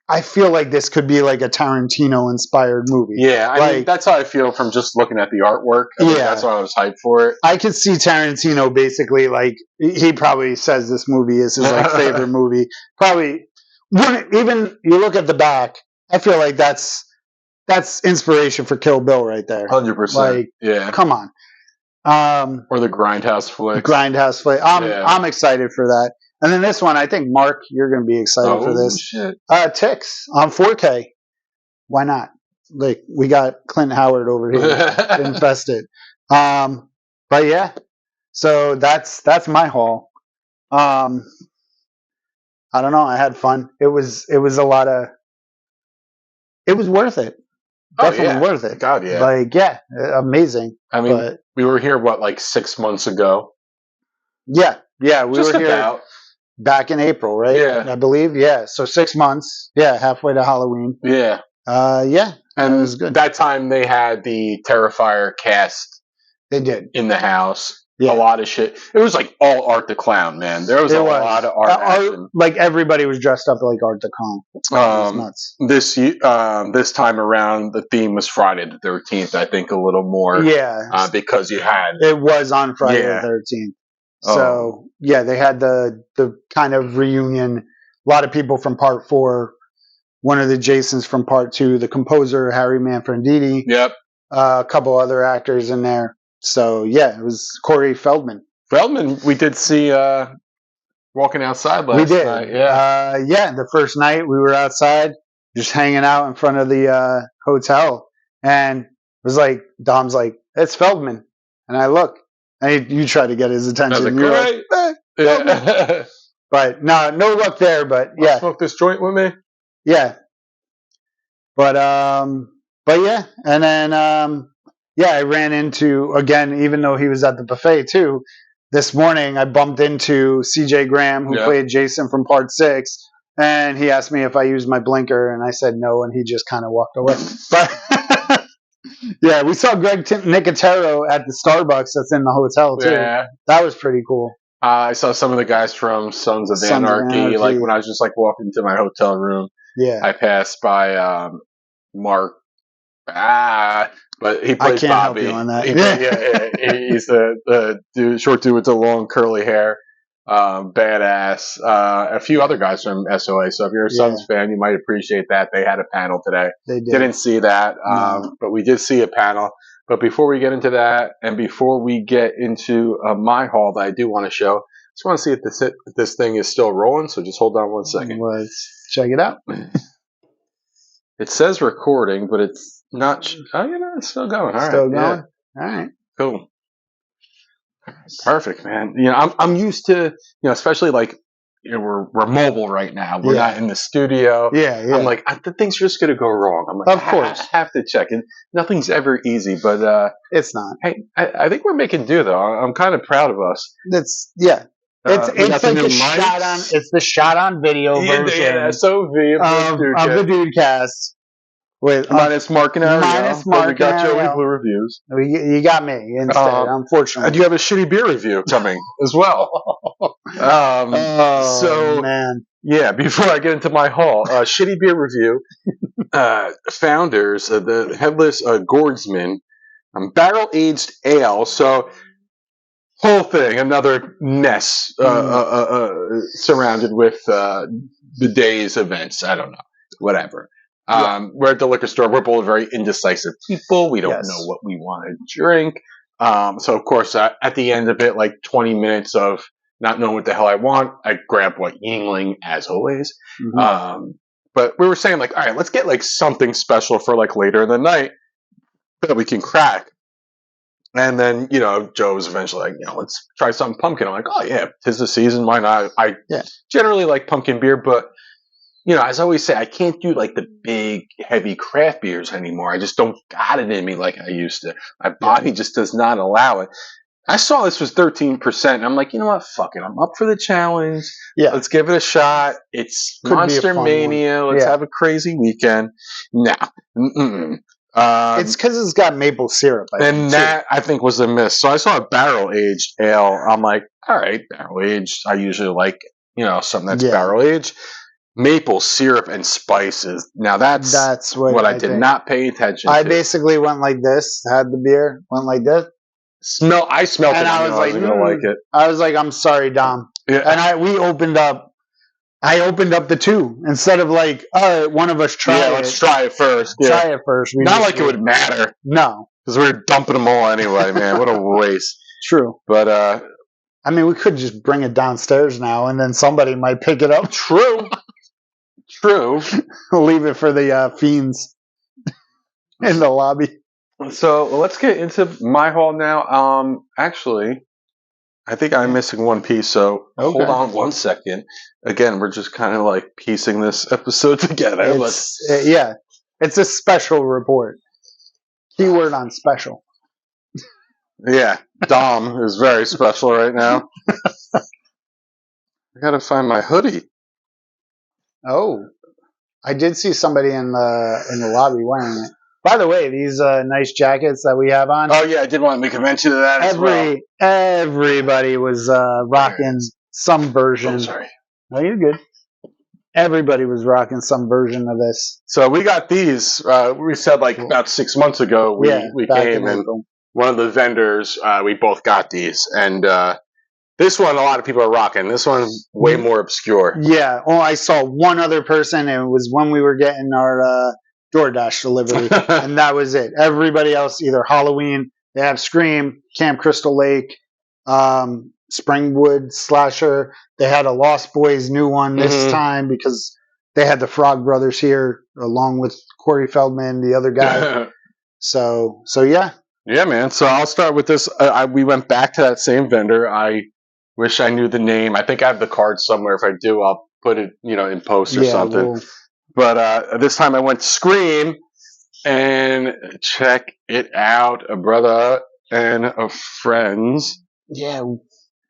I feel like this could be like a Tarantino-inspired movie. Yeah, I mean, that's how I feel from just looking at the artwork. I mean, that's why I was hyped for it. I could see Tarantino basically, like, he probably says this movie is his like favorite movie. Probably, even you look at the back, I feel like that's inspiration for Kill Bill right there. 100%. Like, yeah. Come on. Or the Grindhouse flick. Grindhouse flick. I'm excited for that. And then this one, I think, Mark, you're going to be excited for this. Shit. Ticks on 4K. Why not? Like, we got Clint Howard over here infested. But yeah, so that's my haul. I don't know. I had fun. It was a lot of. It was worth it. Definitely worth it. God, yeah. Like, yeah, amazing. I mean, we were here, like 6 months ago? Yeah, we Just were here back in April, right? Yeah. I believe, yeah. So 6 months. Yeah, halfway to Halloween. Yeah. Yeah, and it was good. That time they had the Terrifier cast. They did. In the house. Yeah. A lot of shit. It was like all Art the Clown, man. There was a lot of art action. Like everybody was dressed up like Art the Clown. It was nuts. This time around, the theme was Friday the 13th. I think a little more. Yeah. Because you had. It was on Friday the 13th. So yeah, they had the kind of reunion. A lot of people from Part 4. One of the Jasons from Part 2. The composer Harry Manfredini. Yep. A couple other actors in there. So, yeah, it was Corey Feldman. We did see walking outside last night. Yeah. The first night we were outside, just hanging out in front of the hotel. And it was like, Dom's like, it's Feldman. And I look. And you try to get his attention. I was like, great. Yeah. But no luck there. But yeah. Smoke this joint with me? Yeah. But yeah. And then... yeah, I ran into, again, even though he was at the buffet too, this morning I bumped into CJ Graham, who played Jason from Part 6, and he asked me if I used my blinker, and I said no, and he just kind of walked away. But yeah, we saw Greg Nicotero at the Starbucks that's in the hotel too. Yeah. That was pretty cool. I saw some of the guys from Sons of Anarchy, like when I was just like walking to my hotel room. Yeah. I passed by Marc. But he plays can't Bobby. help you on that. He's the dude, short dude with the long curly hair. Badass. A few other guys from SOA. So if you're a Suns fan, you might appreciate that. They had a panel today. They did. Didn't see that, but we did see a panel. But before we get into that, and before we get into my haul that I do want to show, I just want to see if this thing is still rolling. So just hold on one second. Let's check it out. It says recording, but it's not. It's still going. All right. Still going. Yeah. All right. Cool. Perfect, man. I'm used to, especially like, we're mobile right now. We're not in the studio. Yeah. I'm like, the thing's just gonna go wrong. I'm like, of course, I have to check it. Nothing's ever easy, but it's not. Hey, I think we're making do though. I'm kind of proud of us. It's like the shot on. It's the shot on video version. SOV of the Dudecast. With minus Marc and Ariel. Minus Marc we got and Joey Ariel. Blue reviews. You got me instead, unfortunately. Do you have a shitty beer review coming as well? Man. Yeah, before I get into my haul, shitty beer review. Founders, the Headless Gourdsman, barrel aged ale. So whole thing, another mess surrounded with the day's events. I don't know, whatever. We're at the liquor store. We're both very indecisive people. We don't know what we want to drink. So, of course, at the end of it, like 20 minutes of not knowing what the hell I want, I grab what Yingling, as always. Mm-hmm. But we were saying, like, all right, let's get, like, something special for, like, later in the night that we can crack. And then, Joe was eventually like, let's try something pumpkin. I'm like, oh, yeah, 'tis the season. Why not? I generally like pumpkin beer, but as I always say, I can't do like the big, heavy craft beers anymore. I just don't got it in me like I used to. My body just does not allow it. I saw this was 13%, and I'm like, you know what? Fuck it. I'm up for the challenge. Yeah. Let's give it a shot. It's Monster Mania. Let's have a crazy weekend. Nah. It's because it's got maple syrup. I think was a miss. So I saw a barrel-aged ale. I'm like, all right, barrel-aged. I usually like, something that's barrel-aged. Maple syrup and spices. Now that's what I did not pay attention to. I basically went like this, had the beer, went like this. I smelled it. I was like, gonna like it. I was like, I'm sorry, Dom. Yeah. And I opened up the two instead of like, all right, one of us try it. Let's try it first. Yeah. Try it first. Not like it would matter. No. Because we're dumping them all anyway, man. What a waste. True. But, I mean, we could just bring it downstairs now and then somebody might pick it up. True. Leave it for the fiends in the lobby. So let's get into my haul now. Actually, I think I'm missing one piece, so hold on 1 second. Again, we're just kind of like piecing this episode together. It's a special report. Keyword on special. Yeah, Dom is very special right now. I gotta find my hoodie. Oh, I did see somebody in the lobby wearing it. By the way, these nice jackets that we have on. Oh yeah, I did want to make a mention of that as well. Everybody was rocking some version. Oh, sorry. No, you're good. Everybody was rocking some version of this. So we got these. We said like about 6 months ago. We came and one of the vendors. We both got these, and this one a lot of people are rocking. This one way more obscure. Yeah. Oh, I saw one other person, and it was when we were getting our DoorDash delivery, and that was it. Everybody else either Halloween. They have Scream, Camp Crystal Lake, Springwood Slasher. They had a Lost Boys new one this time because they had the Frog Brothers here along with Corey Feldman, the other guy. so yeah. Yeah, man. So I'll start with this. We went back to that same vendor. I wish I knew the name. I think I have the card somewhere. If I do, I'll put it, in post or something. But this time I went to Scream and check it out, a brother and a friends. Yeah.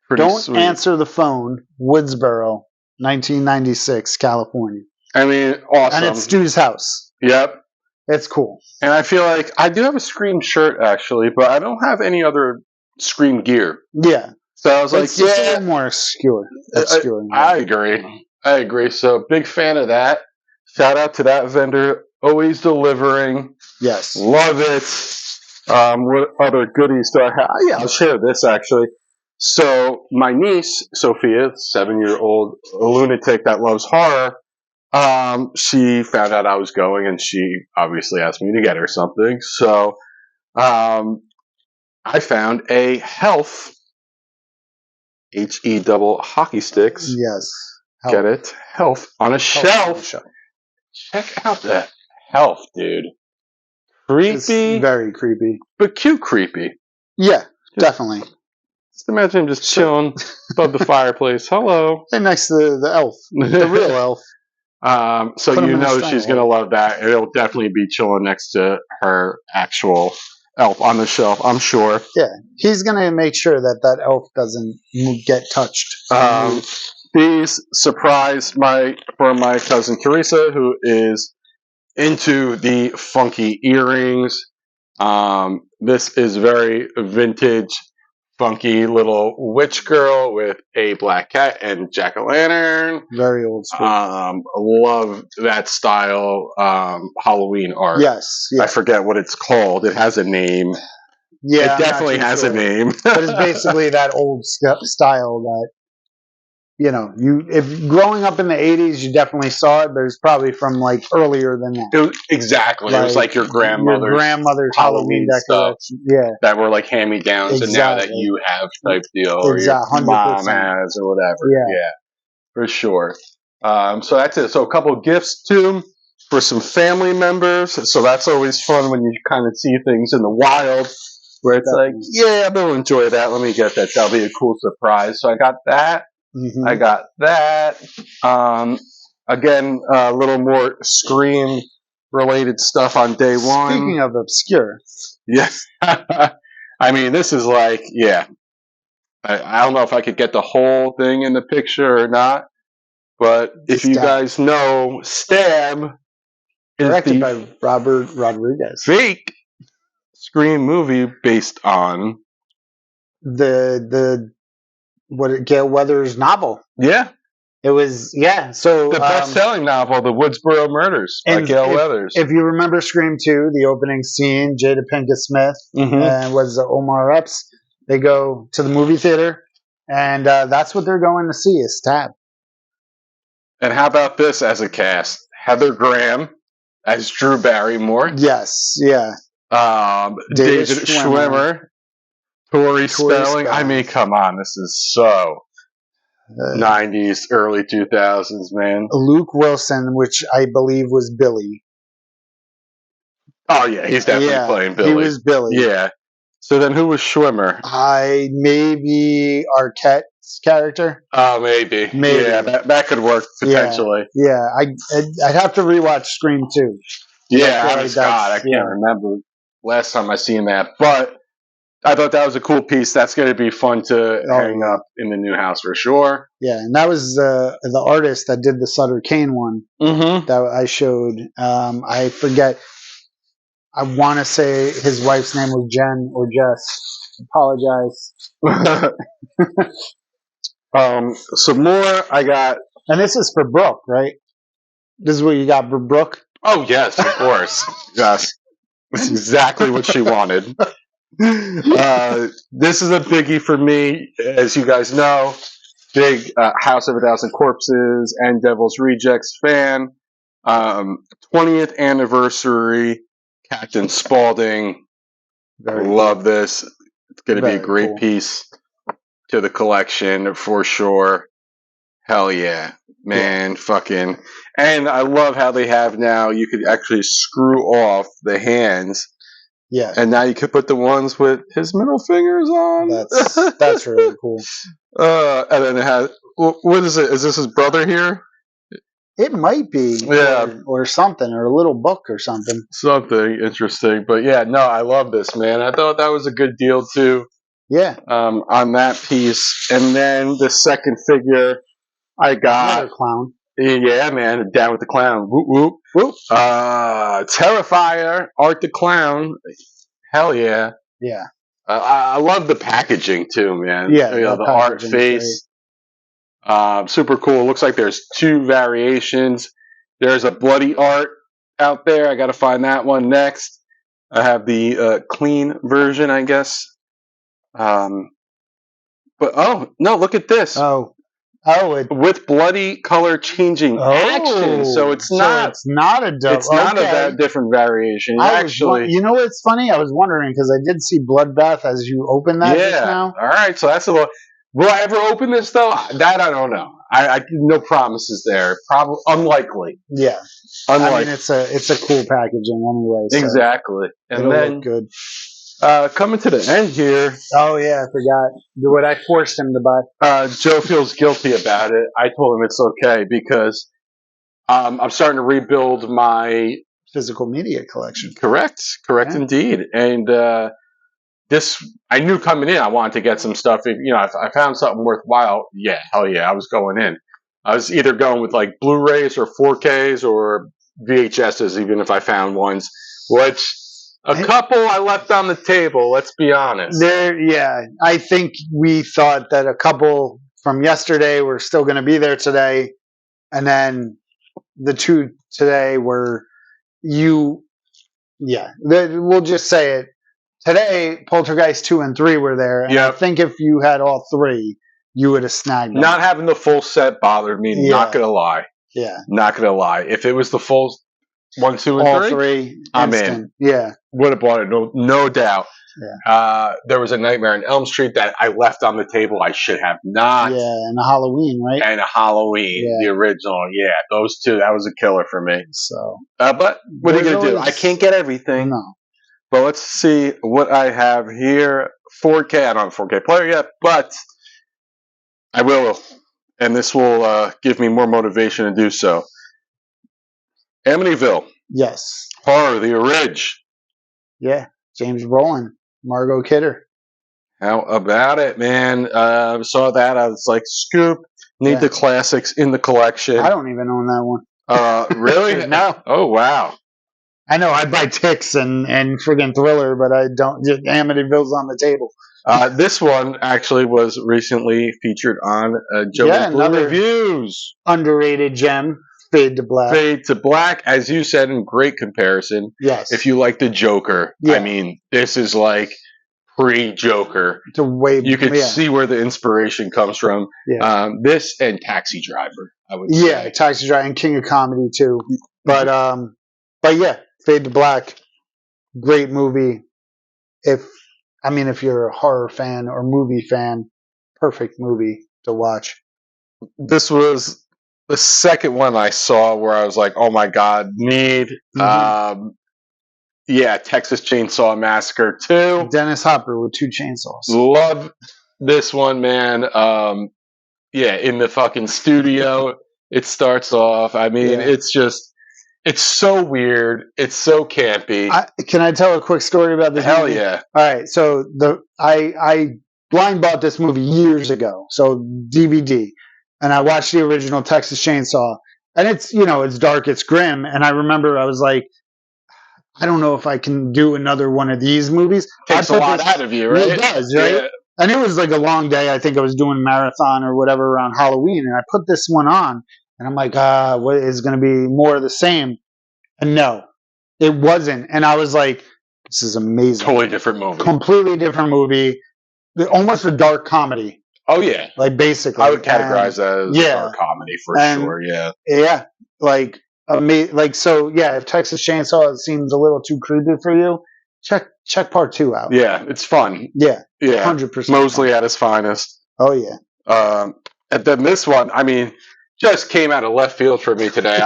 Pretty Don't sweet. answer the phone. Woodsboro, 1996, California. I mean, awesome. And it's Stu's house. Yep. It's cool. And I feel like I do have a Scream shirt, actually, but I don't have any other Scream gear. Yeah. So I was it's like, just a little more obscure. I agree. So big fan of that. Shout out to that vendor. Always delivering. Yes. Love it. What other goodies do I have? Yeah, I'll share this actually. So my niece, Sophia, 7-year-old lunatic that loves horror, she found out I was going and she obviously asked me to get her something. So I found a Health, H-E-double hockey sticks. Yes. Health. Get it? Health on a shelf. Check out that Health, dude. Creepy. It's very creepy. But cute creepy. Yeah, definitely. Just imagine him just chilling above the fireplace. Hello. Hey, next to the elf. The real elf. So you know she's going to love that. It'll definitely be chilling next to her actual elf on the shelf, I'm sure. Yeah, he's going to make sure that elf doesn't get touched. These surprise for my cousin Teresa, who is into the funky earrings. This is very vintage, funky little witch girl with a black cat and jack-o'-lantern. Very old school. Love that style Halloween art. Yes. I forget what it's called. It has a name. Yeah, it definitely has a name. But it's basically that old style that, you know, if growing up in the 80s, you definitely saw it, but it's probably from like earlier than that. Exactly. It was like your grandmother's Halloween decoration. Yeah. That were like hand-me-downs, and now that you have type deal, or your mom has, or whatever. Yeah. For sure. So that's it. So a couple of gifts too for some family members. So that's always fun when you kind of see things in the wild, where it's like, yeah, they'll enjoy that. Let me get that. That'll be a cool surprise. So I got that. Mm-hmm. I got that. Again, a little more Scream-related stuff on day one. Speaking of obscure. Yes. I mean, this is like, yeah. I don't know if I could get the whole thing in the picture or not, but if you guys know, Stab is directed by Robert Rodriguez. Fake Scream movie based on the Gail Weathers novel. Yeah. It was, so the best-selling novel, The Woodsboro Murders by Gail Weathers. If you remember Scream 2, the opening scene, Jada Pinkett Smith and Omar Epps, they go to the movie theater, and that's what they're going to see is Stab. And how about this as a cast? Heather Graham as Drew Barrymore. Yes, yeah. David Schwimmer. Tori Spelling. I mean, come on. This is so 90s, early 2000s, man. Luke Wilson, which I believe was Billy. Oh, yeah. He's definitely playing Billy. He was Billy. Yeah. So then who was Schwimmer? Maybe Arquette's character. Oh, maybe. Yeah, that could work potentially. Yeah. I'd have to rewatch Scream 2. Yeah, honest God, I can't remember last time I seen that. But I thought that was a cool piece. That's going to be fun to hang up in the new house for sure. Yeah, and that was the artist that did the Sutter Kane one that I showed. I forget. I want to say his wife's name was Jen or Jess. Apologize. Some more I got. And this is for Brooke, right? This is what you got for Brooke? Oh, yes, of course. Yes. That's exactly what she wanted. This is a biggie for me, as you guys know. Big House of a Thousand Corpses and Devil's Rejects fan. 20th anniversary, Captain Spaulding. Love this. It's going to be a great piece to the collection for sure. Hell yeah, man, fucking. And I love how they have now, you could actually screw off the hands. Yeah. And now you can put the ones with his middle fingers on. That's really cool. And then it has, what is it? Is this his brother here? It might be. Yeah. Or something, or a little book or something. Something interesting. But yeah, no, I love this, man. I thought that was a good deal too. Yeah. On that piece. And then the second figure I got. Another clown. Yeah, man. Down with the clown. Whoop, whoop. Whoop. Terrifier, Art the Clown. Hell yeah. Yeah. I love the packaging too, man. Yeah. The art face. Super cool. Looks like there's 2 variations. There's a bloody art out there. I got to find that one next. I have the clean version, I guess. But no! Look at this. With bloody color changing action, so it's not. It's not a double. It's not a different variation. You know what's funny? I was wondering because I did see Bloodbath as you opened that just now. All right, so that's a little. Will I ever open this though? That I don't know. I no promises there. Probably unlikely. Yeah, unlikely. I mean it's a cool packaging anyway. So exactly, and then look good. Coming to the end here. Oh yeah, I forgot what I forced him to buy. Joe feels guilty about it. I told him it's okay because I'm starting to rebuild my physical media collection. Correct indeed. And this, I knew coming in, I wanted to get some stuff. If I found something worthwhile, hell yeah, I was going in. I was either going with like Blu-rays or 4Ks or VHSs, even if I found ones, which. A couple I left on the table, let's be honest. I think we thought that a couple from yesterday were still going to be there today. And then the two today were we'll just say it. Today, Poltergeist 2 and 3 were there. And I think if you had all three, you would have snagged them. Not having the full set bothered me, not going to lie. Yeah. Not going to lie. If it was the full 1, 2, and all three, I'm in. Yeah. Would have bought it, no doubt. Yeah. There was a Nightmare on Elm Street that I left on the table. I should have not. Yeah, and a Halloween, right? And a Halloween, the original. Yeah, those two. That was a killer for me. So, but what are you gonna do? I can't get everything. No. But let's see what I have here. 4K. I don't have a 4K player yet, but I will, and this will give me more motivation to do so. Amityville. Yes. Horror, the Orig. Yeah. James Brolin, Margot Kidder. How about it, man? Saw that. I was like, scoop. Need the classics in the collection. I don't even own that one. Really? No. Oh, wow. I know. I buy Ticks and friggin' Thriller, but I don't. Just Amityville's on the table. This one actually was recently featured on Joey's Blue Reviews. Underrated gem. Fade to Black. Fade to Black, as you said, in great comparison. Yes. If you like the Joker, I mean, this is like pre-Joker. You could see where the inspiration comes from. Yeah. This and Taxi Driver, I would say. Yeah, Taxi Driver and King of Comedy too. But yeah, Fade to Black, great movie. If you're a horror fan or movie fan, perfect movie to watch. This was the second one I saw where I was like, oh my God, need. Mm-hmm. Texas Chainsaw Massacre 2. Dennis Hopper with 2 chainsaws. Love this one, man. In the fucking studio, it starts off. I mean, it's so weird. It's so campy. Can I tell a quick story about this Hell movie? Yeah. All right. So I blind bought this movie years ago. So DVD. And I watched the original Texas Chainsaw, and it's dark, it's grim. And I remember I was like, I don't know if I can do another one of these movies. Takes a lot out of you, right? It does, right? Yeah. And it was like a long day. I think I was doing a marathon or whatever around Halloween, and I put this one on, and I'm like, what is going to be more of the same? And no, it wasn't. And I was like, this is amazing. Totally different movie. Completely different movie. Almost a dark comedy. Oh yeah, like basically, I would categorize that as dark comedy for sure. Yeah, If Texas Chainsaw seems a little too creepy for you, check part 2 out. Yeah, it's fun. Yeah, 100%. Mosley at his finest. Oh yeah. And then this one, I mean, just came out of left field for me today.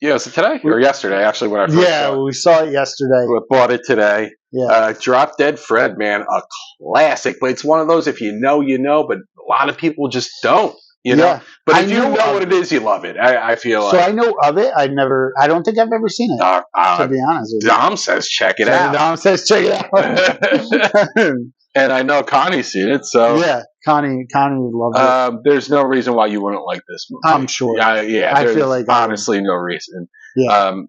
Is it today or yesterday? Actually, when I first saw it. We saw it yesterday. We bought it today. Yeah. Drop Dead Fred, man, a classic. But it's one of those, if you know, but a lot of people just don't, know. But if you know what it is, you love it. I feel like. So I know of it. I don't think I've ever seen it, to be honest with you. Dom says check it out. Dom says check it out. And I know Connie's seen it, so. Yeah, Connie would love it. There's no reason why you wouldn't like this movie. I'm sure. I feel like honestly no reason. Yeah.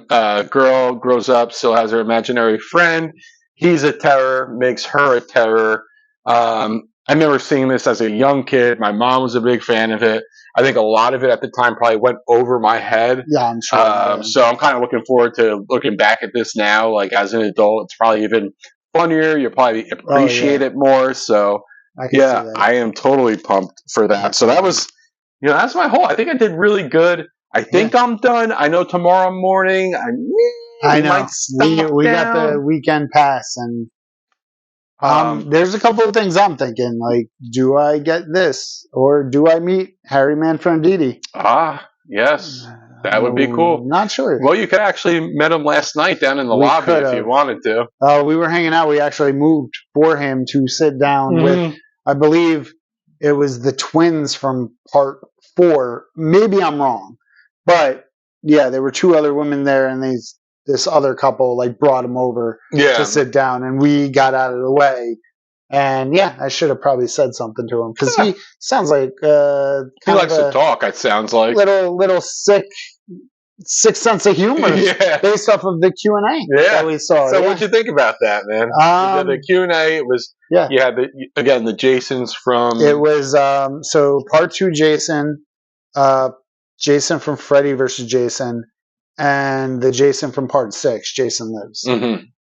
A girl grows up, still has her imaginary friend. He's a terror, makes her a terror. I remember seeing this as a young kid. My mom was a big fan of it. I think a lot of it at the time probably went over my head. Yeah, I'm sure. So I'm kind of looking forward to looking back at this now. Like as an adult, it's probably even funnier. You'll probably appreciate it more. So I am totally pumped for that. So that was, that's my whole. I think I did really good. I think I'm done. I know tomorrow morning I know we got the weekend pass, and there's a couple of things I'm thinking. Like, do I get this, or do I meet Harry Manfredini? Yes, that would be cool. Not sure. Well, you could actually met him last night down in the lobby if you wanted to. We were hanging out. We actually moved for him to sit down with. I believe it was the twins from Part 4. Maybe I'm wrong. But yeah, there were 2 other women there, and this other couple like brought him over to sit down, and we got out of the way. And I should have probably said something to him because he sounds like he likes to talk. It sounds like little sick sense of humor based off of the Q&A that we saw. So what'd you think about that, man? You did the Q&A. It was you had the Jasons from. It was so Part 2 Jason. Jason from Freddy versus Jason, and the Jason from Part 6, Jason Lives.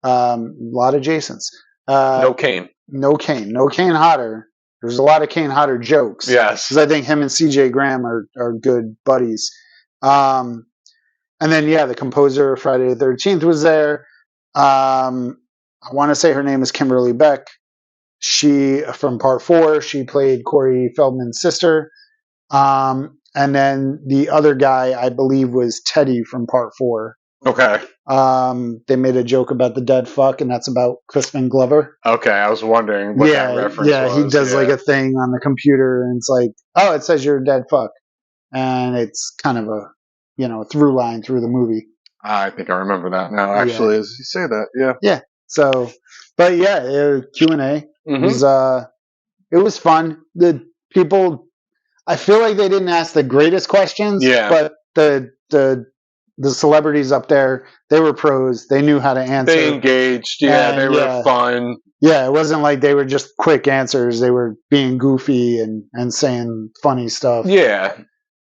A lot of Jasons. No Kane. No Kane Hodder. There's a lot of Kane Hodder jokes. Yes. Because I think him and CJ Graham are good buddies. And then, the composer of Friday the 13th was there. I want to say her name is Kimberly Beck. She, from Part 4, she played Corey Feldman's sister. And then the other guy, I believe, was Teddy from Part 4. Okay. They made a joke about the dead fuck, and that's about Crispin Glover. Okay, I was wondering what that reference was. Yeah, he does like a thing on the computer, and it's like, it says you're a dead fuck. And it's kind of a through line through the movie. I think I remember that now, actually, as you say that, Yeah, so, but Q&A. It was fun. The people... I feel like they didn't ask the greatest questions, but the celebrities up there, they were pros. They knew how to answer. They engaged. They were fun. Yeah, it wasn't like they were just quick answers. They were being goofy and saying funny stuff. Yeah.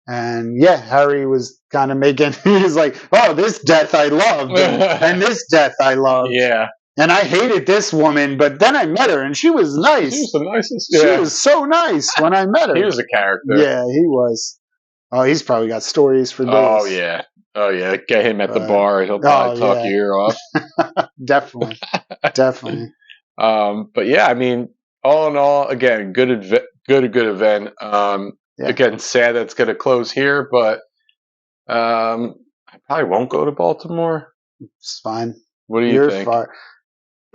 And Harry was kind of making, he was like, oh, this death I loved, and this death I loved. Yeah. And I hated this woman, but then I met her, and she was nice. She was the nicest. She was so nice when I met her. He was a character. Yeah, he was. Oh, he's probably got stories for days. Oh, yeah. Get him at the bar. He'll probably talk your ear off. Definitely. But I mean, all in all, again, good event. Again, sad that it's going to close here, but I probably won't go to Baltimore. It's fine. What do you think?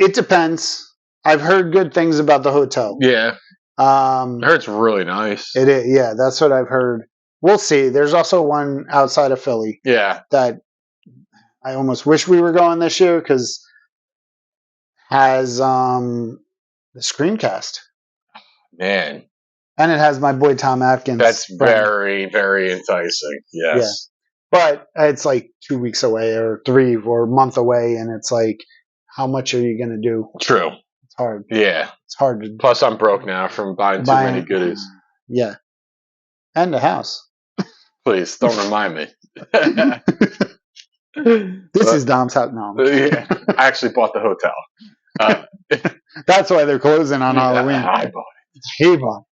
It depends. I've heard good things about the hotel. Yeah. I heard it's really nice. It is. Yeah, that's what I've heard. We'll see. There's also one outside of Philly. Yeah. That I almost wish we were going this year because has the screencast. Man. And it has my boy Tom Atkins. That's very, very enticing. Yes. Yeah. But it's like 2 weeks away or 3 or a month away, and it's like, how much are you going to do? True. It's hard. Yeah. It's hard to... Plus, I'm broke now from buying too many goodies. Yeah. And a house. Please, don't remind me. This is Dom's house. No. I actually bought the hotel. That's why they're closing on Halloween. I bought it. He bought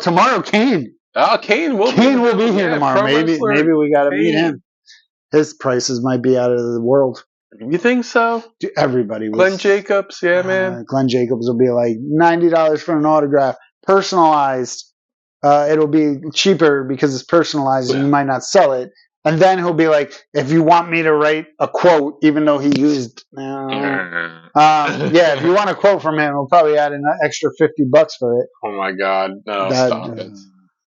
tomorrow, Kane. Oh, Kane will be here tomorrow. Maybe we got to meet him. His prices might be out of the world. You think so? Everybody was. Glenn Jacobs, man. Glenn Jacobs will be like $90 for an autograph, personalized. It'll be cheaper because it's personalized and you might not sell it. And then he'll be like, if you want me to write a quote, even though he used, if you want a quote from him, he'll probably add an extra $50 for it. Oh my God. No, stop it.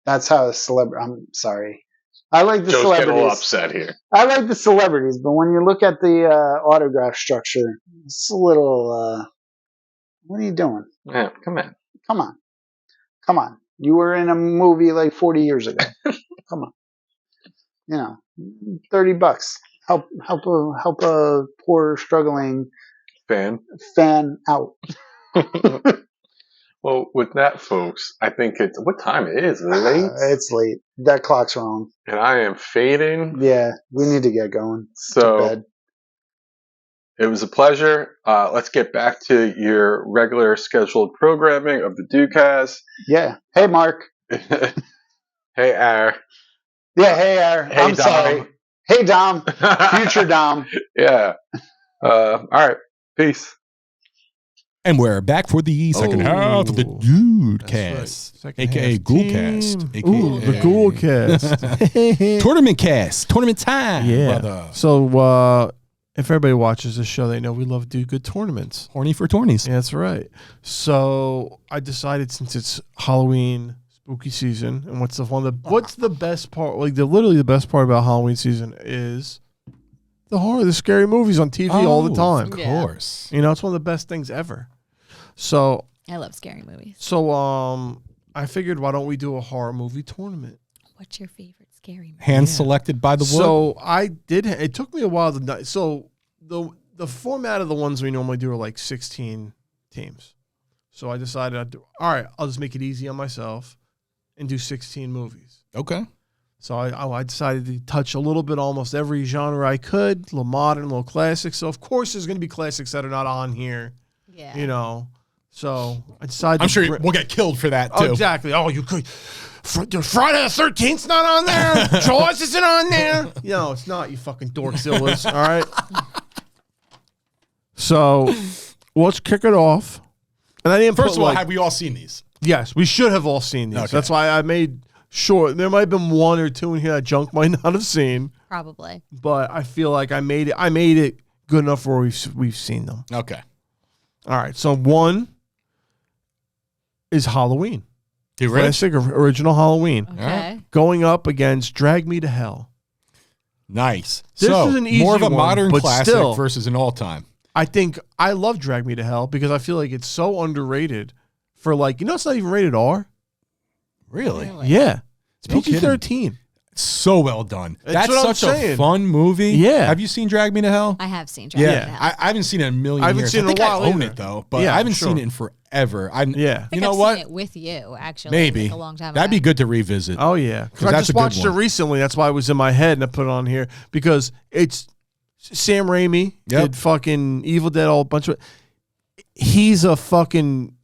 That's how a celebrity, I'm sorry. I like the Joe's celebrities. Getting a little upset here. I like the celebrities, but when you look at the autograph structure, it's a little, what are you doing? Yeah, come on. You were in a movie like 40 years ago. Come on. $30. Help a poor struggling fan out. Well, with that, folks, I think it's what time it is. Late. It's late. That clock's wrong. And I am fading. Yeah, we need to get going. So to bed. It was a pleasure. Let's get back to your regular scheduled programming of the Dudecast. Yeah. Hey, Mark. Hey, Air. Yeah. Hey, Air. Hey, I'm Dom. sorry. Hey, Dom. Future Dom. Yeah. All right. Peace. And we're back for the second half of the Dudecast, right. a.k.a. Ghoulcast. Ooh, the Ghoulcast. Tournament cast. Tournament time. Yeah. Brother. So, if everybody watches this show, they know we love to do good tournaments. Horny for tourneys. Yeah, that's right. So, I decided since it's Halloween, spooky season, and what's the best part? Like, literally the best part about Halloween season is the scary movies on TV all the time. Of course. You know, it's one of the best things ever. So I love scary movies. So I figured, why don't we do a horror movie tournament? What's your favorite scary movie? Hand selected by the wood. So I did. It took me a while to. So the format of the ones we normally do are like 16 teams. So I decided, all right, I'll just make it easy on myself and do 16 movies. Okay. So I decided to touch a little bit almost every genre I could, a little modern, a little classic. So, of course, there's going to be classics that are not on here. Yeah. You know. So I decided I'm sure we'll get killed for that, too. Oh, exactly. Oh, you could. Friday the 13th's not on there. Jaws isn't on there. No, it's not, you fucking dorkzillas. All right. So let's kick it off. And I didn't First of all, have we all seen these? Yes, we should have all seen these. Okay. That's why I made sure. There might have been one or two in here that Junk might not have seen. Probably. But I feel like I made it good enough where we've seen them. Okay. All right. So one is Halloween. Classic original Halloween. Okay. Going up against Drag Me to Hell. Nice. This is an easy more of a one, modern but classic still, versus an all-time. I think I love Drag Me to Hell because I feel like it's so underrated for it's not even rated R. Really? Yeah. It's No PG-13. So well done. That's That's what I'm such a saying. fun movie. Yeah. Have you seen Drag Me to Hell? I have seen Drag Me to Yeah. Hell. I haven't seen it in a million I haven't years. seen it I think in a while I own either. it, though. But Yeah, I haven't sure. seen it in forever. Yeah. I You think know I've what? seen it with you, actually. Maybe. Like a long time That'd be ago. good to revisit. Oh, yeah. Because I that's just a good watched it one. recently. That's why it was in my head, and I put it on here. Because it's Sam Raimi did fucking Evil Dead, a bunch of... He's a fucking...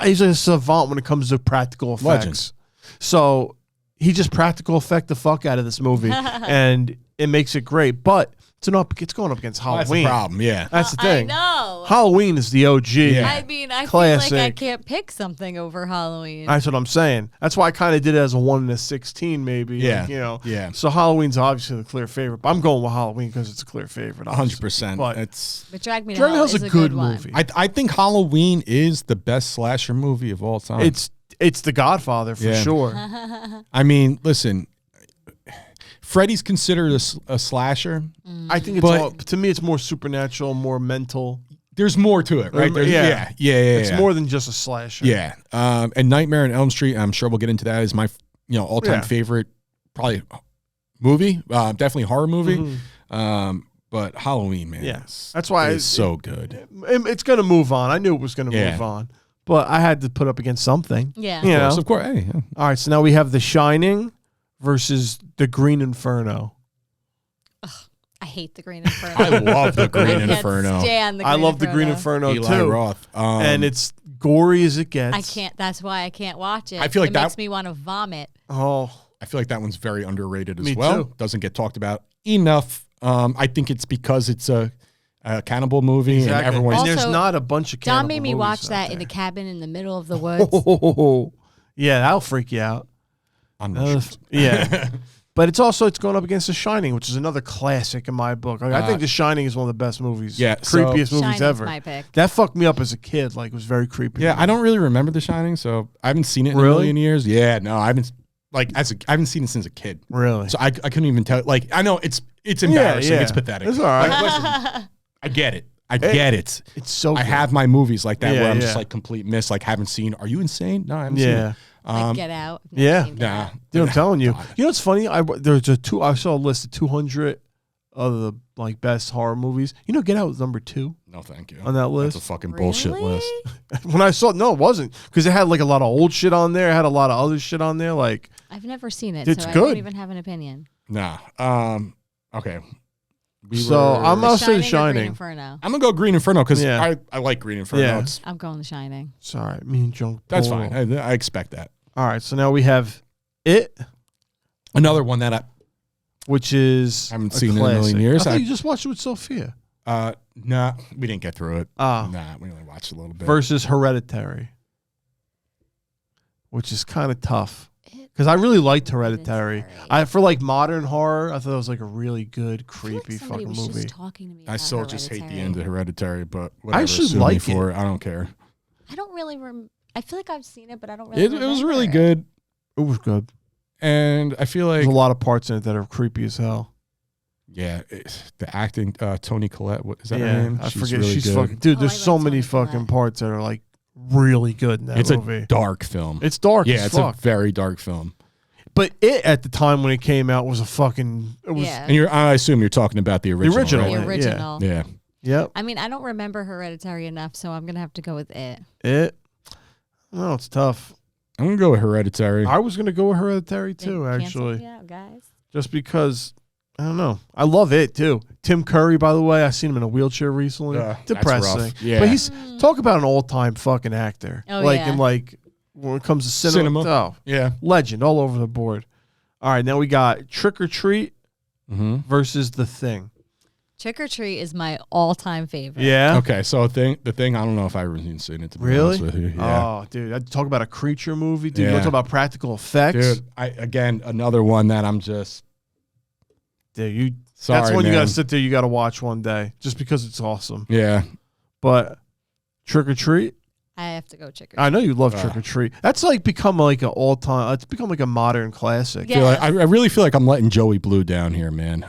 he's a savant when it comes to practical effects. Legend. So he just practical effect the fuck out of this movie, and it makes it great. But it's going up against Halloween. That's the problem, yeah. That's the thing. I know. Halloween is the OG. I mean, I Classic. feel like I can't pick something over Halloween. That's what I'm saying. That's why I kind of did it as a 1 and a 16, maybe. Yeah. Like, you know. Yeah. So Halloween's obviously the clear favorite. But I'm going with Halloween because it's a clear favorite. 100%. But It's Drag Me to Drag Me to Hell Hell's is a a good one. movie. I think Halloween is the best slasher movie of all time. It's The Godfather for sure. I mean, listen, Freddy's considered a slasher. I think to me it's more supernatural, more mental. There's more to it, right? Yeah. It's yeah. more than just a slasher. Yeah. And Nightmare on Elm Street, I'm sure we'll get into that, is my all-time favorite probably movie. Definitely horror movie. But Halloween, man. Yes. That's why it's so good. It's going to move on. I knew it was going to move on. But I had to put up against something. Yeah. You know? Of course. Hey, yeah. All right, so now we have The Shining versus The Green Inferno. I hate the Green Inferno. I love the Green I can't Inferno. stand the Green I love The Inferno. Green Inferno Eli too. Roth. And it's gory as it gets. I can't. That's why I can't watch it. I feel like it makes me want to vomit. Oh. I feel like that one's very underrated as Me well. too. Doesn't get talked about enough. I think it's because it's a cannibal movie and everyone. And there's Also, not a bunch of cannibal Don made me movies watch out that there. in a cabin in the middle of the woods. Oh, yeah, that'll freak you out. Yeah. But it's going up against The Shining, which is another classic in my book. I think The Shining is one of the best movies. Yeah, creepiest movies Shining's ever. my pick. That fucked me up as a kid. Like, it was very creepy. Yeah, I don't really remember The Shining, so I haven't seen it in a million years. Yeah, no, I haven't. I haven't seen it since a kid. Really? So I couldn't even tell. Like, I know it's embarrassing. Yeah. It's pathetic. It's all right. Like, listen, I get it. I get it. It's so. I good. have my movies like that Yeah, where I'm yeah. just like complete miss. Like, haven't seen. Are you insane? No, I haven't seen Yeah. it. Like Get Out. Yeah. Nah. Dude, I'm telling you. You know what's funny? I saw a list of 200 of the like best horror movies. You know, Get Out was number 2. No, thank you. On that list. That's a fucking bullshit list. When I saw it wasn't. Because it had like a lot of old shit on there. It had a lot of other shit on there. Like, I've never seen it, it's so good. I don't even have an opinion. Nah. Okay. I'm going to say The Shining. Inferno. I'm going to go Green Inferno because I like Green Inferno. Yeah. I'm going The Shining. Sorry, me and Junk. That's fine. I expect that. All right, so now we have It. Another one that which is I haven't seen in a million years. I thought you just watched it with Sophia. Nah, we didn't get through it. Nah, we only watched a little bit. Versus Hereditary, which is kind of tough because I really liked Hereditary. For like modern horror, I thought it was like a really good, creepy fucking was movie. Just talking to me I still just hate the end of Hereditary, but whatever. I actually like it. I don't care. I don't really. I feel like I've seen it, but I don't really. It was really good. It was good. And I feel like there's a lot of parts in it that are creepy as hell. Yeah, the acting, Toni Collette, what is that her name? I forget. Really she's good. fucking dude. There's so many fucking parts that are like really good in that movie. It's a dark film. It's dark. Yeah, as it's fuck. a very dark film. But it at the time when it came out was a fucking. It was. Yeah. And I assume you're talking about the original. The right? original. Yeah. Yep. I mean, I don't remember Hereditary enough, so I'm gonna have to go with It. It. No, it's tough. I'm gonna go with Hereditary. I was gonna go with Hereditary too, actually. Yeah, guys. Just because I don't know. I love it too. Tim Curry, by the way, I seen him in a wheelchair recently. Depressing. That's rough. Yeah. But he's talk about an all-time fucking actor. Oh, like yeah. in like when it comes to cinema. Oh, yeah. Legend all over the board. All right, now we got Trick or Treat versus The Thing. Trick or Treat is my all-time favorite. Yeah. Okay, so the thing, I don't know if I even seen it. To be Really? honest with you. Yeah. Oh, dude, I'd talk about a creature movie, dude. Yeah. You want to talk about practical effects, Dude, again another one that I'm just. Dude, Sorry, that's one you man. got to sit there. You got to watch one day, just because it's awesome. Yeah. But Trick or Treat. I have to go Trick or Treat. I know you love Trick or Treat. That's like become like an all-time. It's become like a modern classic. Yeah. I really feel like I'm letting Joey Blue down here, man.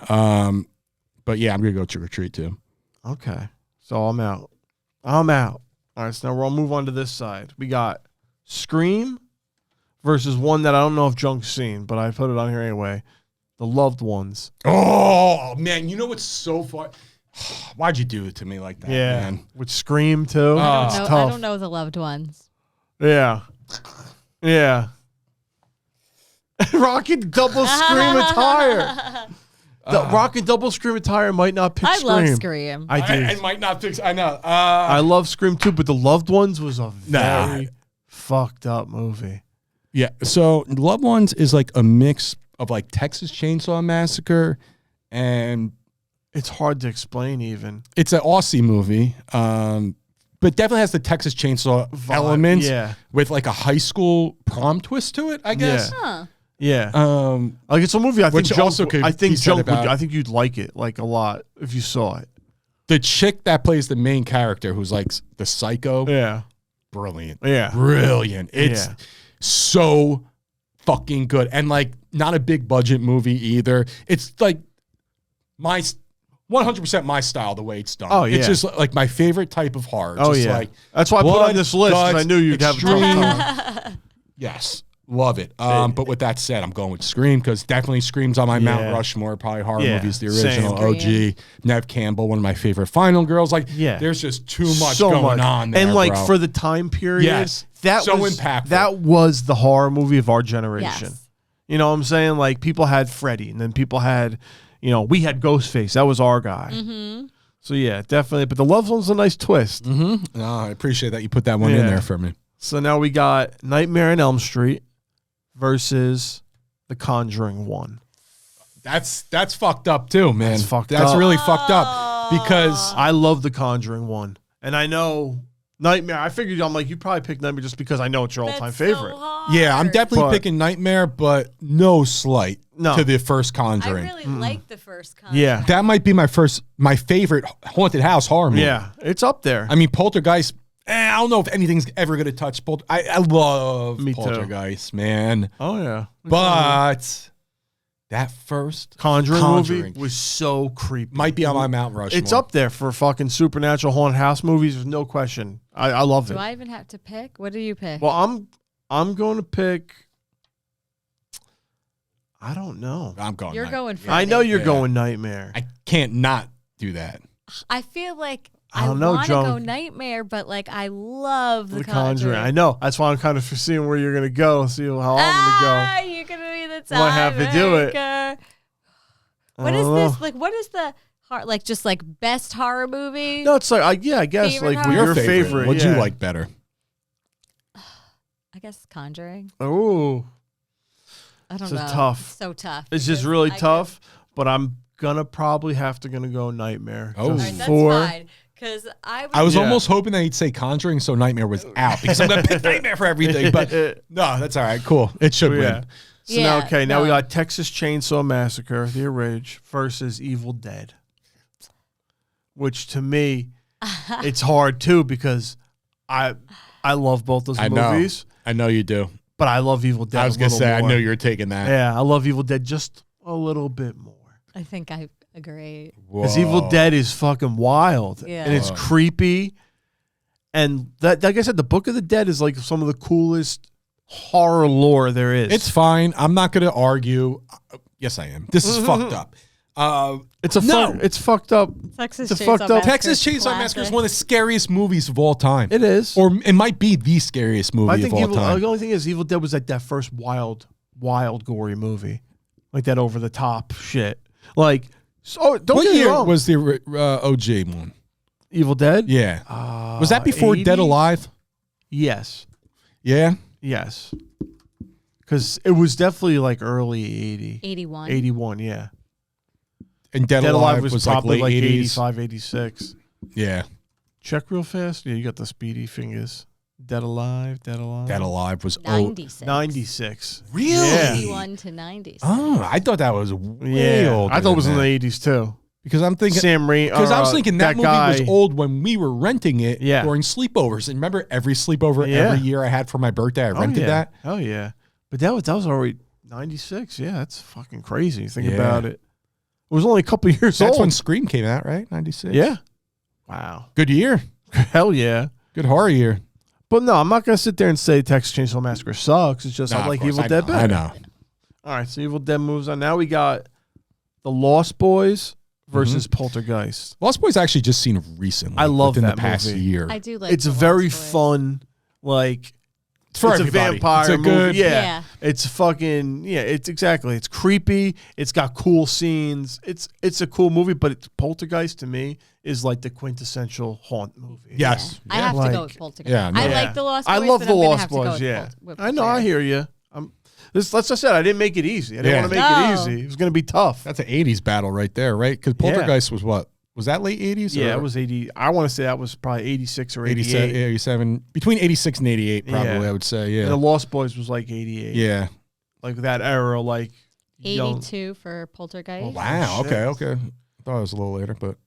But yeah, I'm gonna go Trick or Treat too. Okay, so I'm out. All right, so now we'll move on to this side. We got Scream versus one that I don't know if Junk's seen, but I put it on here anyway. The Loved Ones. Oh man, you know what's so far? Why'd you do it to me like that? Yeah, man? with Scream too. It's I tough. don't know the loved ones. Yeah. Rocket double Scream attire. The Rocket double Scream attire might not pick Scream. I love Scream. I do. I might not fix. I know. I love Scream too, but The Loved Ones was a very fucked up movie. Yeah. So Loved Ones is like a mix of like Texas Chainsaw Massacre, and it's hard to explain. Even it's an Aussie movie, but definitely has the Texas Chainsaw elements. Yeah. With like a high school prom twist to it, I guess. Yeah. Huh. Yeah, like it's a movie. I think which Junk, also could I think be said Junk would, about- I think you'd like it like a lot if you saw it. The chick that plays the main character, who's like the psycho, Yeah, brilliant. Yeah. Brilliant. It's Yeah. so fucking good. And like not a big budget movie either. It's like my 100% my style, the way it's done. Oh, yeah. It's just like my favorite type of horror. Oh, Just yeah. like That's why I put on blood, this list, 'cause I guts, knew you'd have a tough extreme- time. Yes. Love it. But with that said, I'm going with Scream because definitely Scream's on my Mount Yeah. Rushmore, probably horror Yeah, movies, the same. original OG. Nev Campbell, one of my favorite Final Girls. Like, Yeah. there's just too much So going much. on there, and like bro. for the time period, Yes. that So was impactful. That was the horror movie of our generation. Yes. You know what I'm saying? Like people had Freddy, and then people had, we had Ghostface. That was our guy. Mm-hmm. So yeah, definitely. But The Loved One's a nice twist. Mm-hmm. No, I appreciate that you put that one in Yeah. there for me. So now we got Nightmare on Elm Street versus The Conjuring 1. That's fucked up too, man. That's fucked That's up. really fucked up because I love The Conjuring 1, and I know Nightmare. I figured I'm like you probably picked Nightmare just because I know it's your all-time favorite. yeah, I'm definitely But- picking Nightmare, but no slight No. to the first I Conjuring. really like the first Conjuring. Yeah, That might be my favorite haunted house horror movie. yeah, it's up there. I mean, Poltergeist. I don't know if anything's ever going to touch Poltergeist. I love Me too. Poltergeist, man. Oh yeah, But that first Conjuring Conjuring movie was so creepy. might be on my Mount Rushmore. It's up there for fucking supernatural haunted house movies. There's no question. I love Do it. I even have to pick? What do you pick? Well, I'm going to pick. I don't know. I'm going. You're Night- going for I know you're Yeah. going Nightmare. I can't not do that. I feel like I don't know, want to Joan. go Nightmare, but like I love the Conjuring. I know. That's why I'm kind of seeing where you're gonna go. See how I'm gonna go. You're gonna be the I might have to do it. What is this? Like, what is the like? Just like best horror movie? No, it's like I guess Favorite like horror? your favorite. What'd you like better? I guess Conjuring. Oh, I don't know. Tough. It's so tough. It's just really tough. But I'm gonna probably have to go Nightmare. Oh, All right, that's fine. Because I was almost hoping that he'd say Conjuring, so Nightmare was out because I'm gonna pick Nightmare for everything. But no, that's all right. Cool. It should win. So now we got Texas Chainsaw Massacre, The Origin versus Evil Dead, which to me, it's hard too because I love both those movies. I know you do, but I love Evil Dead. I was gonna say more. I know you're taking that. Yeah, I love Evil Dead just a little bit more. I think I agree. Because Evil Dead is fucking wild, and it's creepy, and that, like I said, the Book of the Dead is like some of the coolest horror lore there is. It's fine. I'm not going to argue. Yes, I am. This is fucked up. It's fucked up. Texas Chainsaw Massacre is one of the scariest movies of all time. It is, or it might be the scariest movie of all time. The only thing is, Evil Dead was like that first wild, gory movie, like that over the top shit. Like, so don't what get me year wrong. was the OG one? Evil Dead? Yeah. Was that before 80? Dead Alive? Yes. Yeah. Yes. Because it was definitely like early 80. 81. 81, yeah. And Dead Alive was probably like late 80s. 85, 86. Yeah. Check real fast. Yeah, you got the speedy fingers. Dead Alive. Dead Alive was 96. 96. Really? Yeah. 81 to 96. Oh, I thought that was way older. I thought it was than in that. the 80s too. Because I'm thinking Sam Raimi. Because I was thinking that movie guy, was old when we were renting it Yeah. during sleepovers. And remember every sleepover every year I had for my birthday, I rented that. Oh yeah. But that was already 96. Yeah, that's fucking crazy. Think about it. It was only a couple years old. That's when Scream came out, right? 96. Yeah. Wow. Good year. Hell yeah. Good horror year. But no, I'm not gonna sit there and say Texas Chainsaw Massacre sucks. It's just I like Evil Dead better. I know. All right, so Evil Dead moves on. Now we got The Lost Boys versus Poltergeist. Lost Boys I actually just seen recently. I love within that the past movie. year. I do like It's the a very Lost Boys. fun, like It's for a everybody. vampire It's a movie. good- Yeah. It's fucking it's exactly. It's creepy. It's got cool scenes. It's a cool movie, but Poltergeist to me is like the quintessential haunt movie. Yes. I have to Like- go with Poltergeist. Yeah, no. I Yeah. like the Lost Boys. I love but The I'm gonna Lost have to go Boys. with Yeah, with I know. I Poltergeist. hear you. Like I said, I didn't make it easy. I didn't want to make it easy. It was going to be tough. That's an 80s battle right there, right? Because Poltergeist was what? Was that late 80s? Yeah, or it was 80. I want to say that was probably 86 or 88. 87, 87. Between 86 and 88, probably, Yeah. I would say. Yeah. And The Lost Boys was like 88. Yeah. Like that era, like young. 82 for Poltergeist. Oh, wow. shit. Okay. I thought it was a little later, but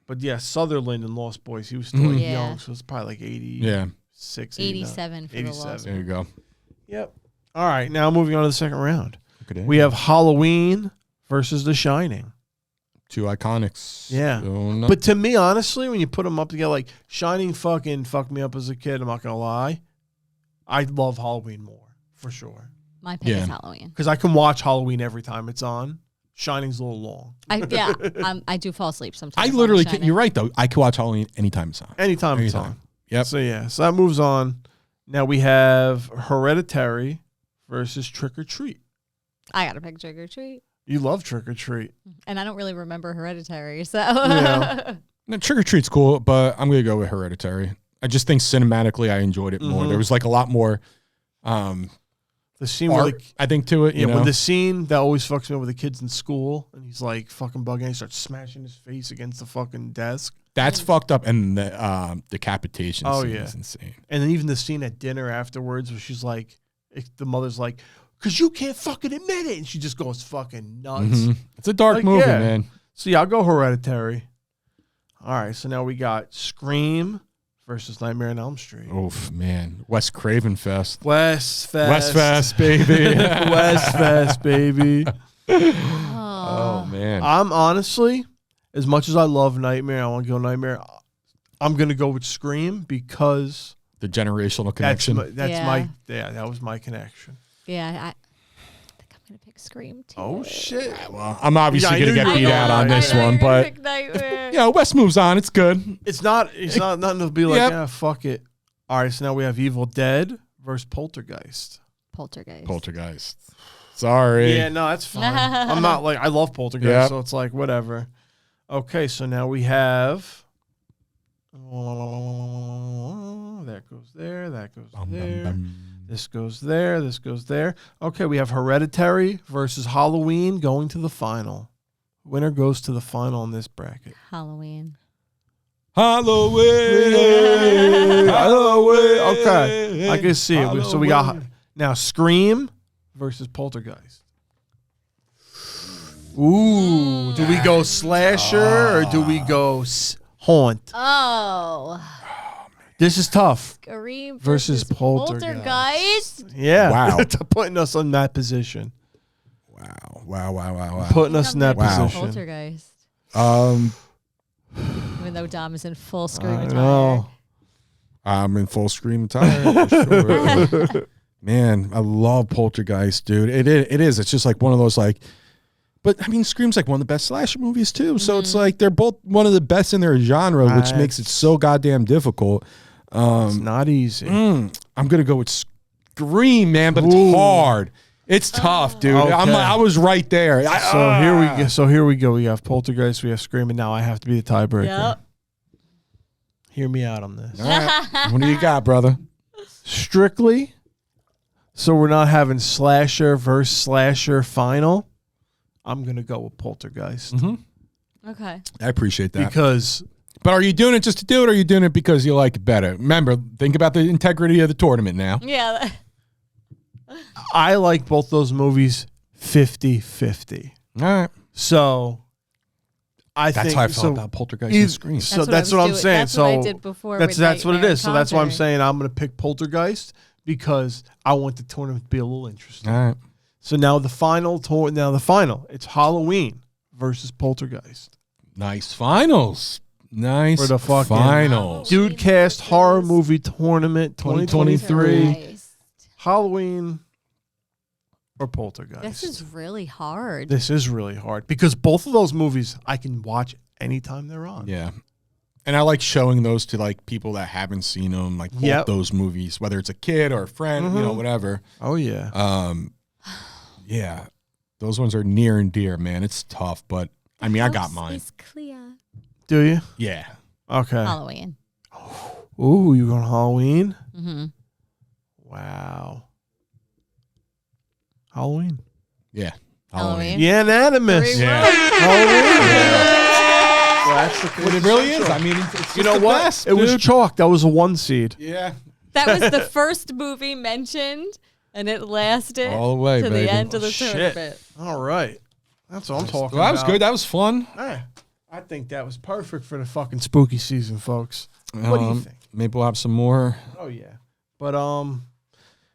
But yeah, Sutherland and Lost Boys, he was still like Yeah. young, so it's probably like 80. yeah. 87 for the Lost There you go. Yep. All right, now moving on to the second round. Okay. We have Halloween versus The Shining. Two iconics. Yeah. So no- But to me, honestly, when you put them up together, like Shining fucking fucked me up as a kid, I'm not going to lie. I love Halloween more, for sure. My pick is Halloween. Because I can watch Halloween every time it's on. Shining's a little long. I do fall asleep sometimes. I literally can, you're right, though. I can watch Halloween anytime it's on. Anytime it's on. Yep. So, yeah. So that moves on. Now we have Hereditary versus Trick or Treat. I got to pick Trick or Treat. You love Trick or Treat. And I don't really remember Hereditary, so. Yeah. No, Trick or Treat's cool, but I'm going to go with Hereditary. I just think cinematically I enjoyed it more. There was like a lot more the scene art, where I think, to it. yeah, You know? when the scene that always fucks me up with the kids in school, and he's like fucking bugging, he starts smashing his face against the fucking desk. That's fucked up, and the decapitation scene is insane. And then even the scene at dinner afterwards, where she's like, the mother's like, "Cause you can't fucking admit it," and she just goes fucking nuts. It's a dark movie, man. So yeah, I'll go Hereditary. All right, so now we got Scream versus Nightmare on Elm Street. Oof, man. Wes Craven Fest. West Fest. West Fest, baby. West Fest, baby. Oh, man. I'm honestly, as much as I love Nightmare, I want to go Nightmare. I'm going to go with Scream because the generational connection. That was my connection. Yeah, I think gonna pick Scream too. Oh shit! Well, I'm obviously Yeah, gonna get beat out on this one, but yeah, Wes moves on. It's good. It's not nothing to be like, fuck it. All right, so now we have Evil Dead versus Poltergeist. Poltergeist. Sorry. Yeah, no, that's fine. I'm not like I love Poltergeist, so it's like whatever. Okay, so now we have that goes there, that goes there. This goes there, this goes there. Okay, we have Hereditary versus Halloween going to the final. Winner goes to the final in this bracket. Halloween. Halloween. Okay, I can see it. So we got now Scream versus Poltergeist. Ooh, do we go slasher or do we go haunt? Oh. This is tough. Scream versus Poltergeist. Yeah. Wow. Putting us in that position. Wow. Putting us in that position. Poltergeist. Even though Dom is in full Scream attire. No. I'm in full Scream attire for sure. Man, I love Poltergeist, dude. It is. It's just like one of those like. But I mean, Scream's like one of the best slasher movies too. So it's like they're both one of the best in their genre, which makes it so goddamn difficult. It's not easy. I'm gonna go with Scream, man, but it's hard. It's tough, dude. Okay. I was right there. Here we go. We have Poltergeist. We have Scream, and now I have to be the tiebreaker. Yep. Hear me out on this. All right. What do you got, brother? Strictly. So we're not having slasher versus slasher final. I'm going to go with Poltergeist. Mm-hmm. Okay. I appreciate that. But are you doing it just to do it, or are you doing it because you like it better? Remember, think about the integrity of the tournament now. Yeah. I like both those movies 50-50. All right. So That's think how I felt about Poltergeist and Scream. So that's what I'm saying. That's what I did before. That's what it is. So that's why I'm saying I'm going to pick Poltergeist because I want the tournament to be a little interesting. All right. So now the final. It's Halloween versus Poltergeist. Nice finals. Nice for the fucking finals. Dudecast horror movie tournament 2023. Nice. Halloween or Poltergeist. This is really hard. Because both of those movies I can watch anytime they're on. Yeah. And I like showing those to like people that haven't seen them, like both those movies, whether it's a kid or a friend, whatever. Oh yeah. Yeah. Those ones are near and dear, man. It's tough, but I mean, I got mine. It's clear. Do you? Yeah. Okay. Halloween. Ooh, you going Halloween? Mm-hmm. Wow. Halloween. Yeah. Halloween. Unanimous. Yeah. Halloween. Well, that's What it really is. I mean, it's you know what? best, it was chalk. That was a 1 seed. Yeah. That was the first movie mentioned, and it lasted all the way to baby. the end of the tournament. All right. That's what I'm talking Well, that about. was good. That was fun. I think that was perfect for the fucking spooky season, folks. What do you think? Maybe we'll have some more. Oh, yeah. But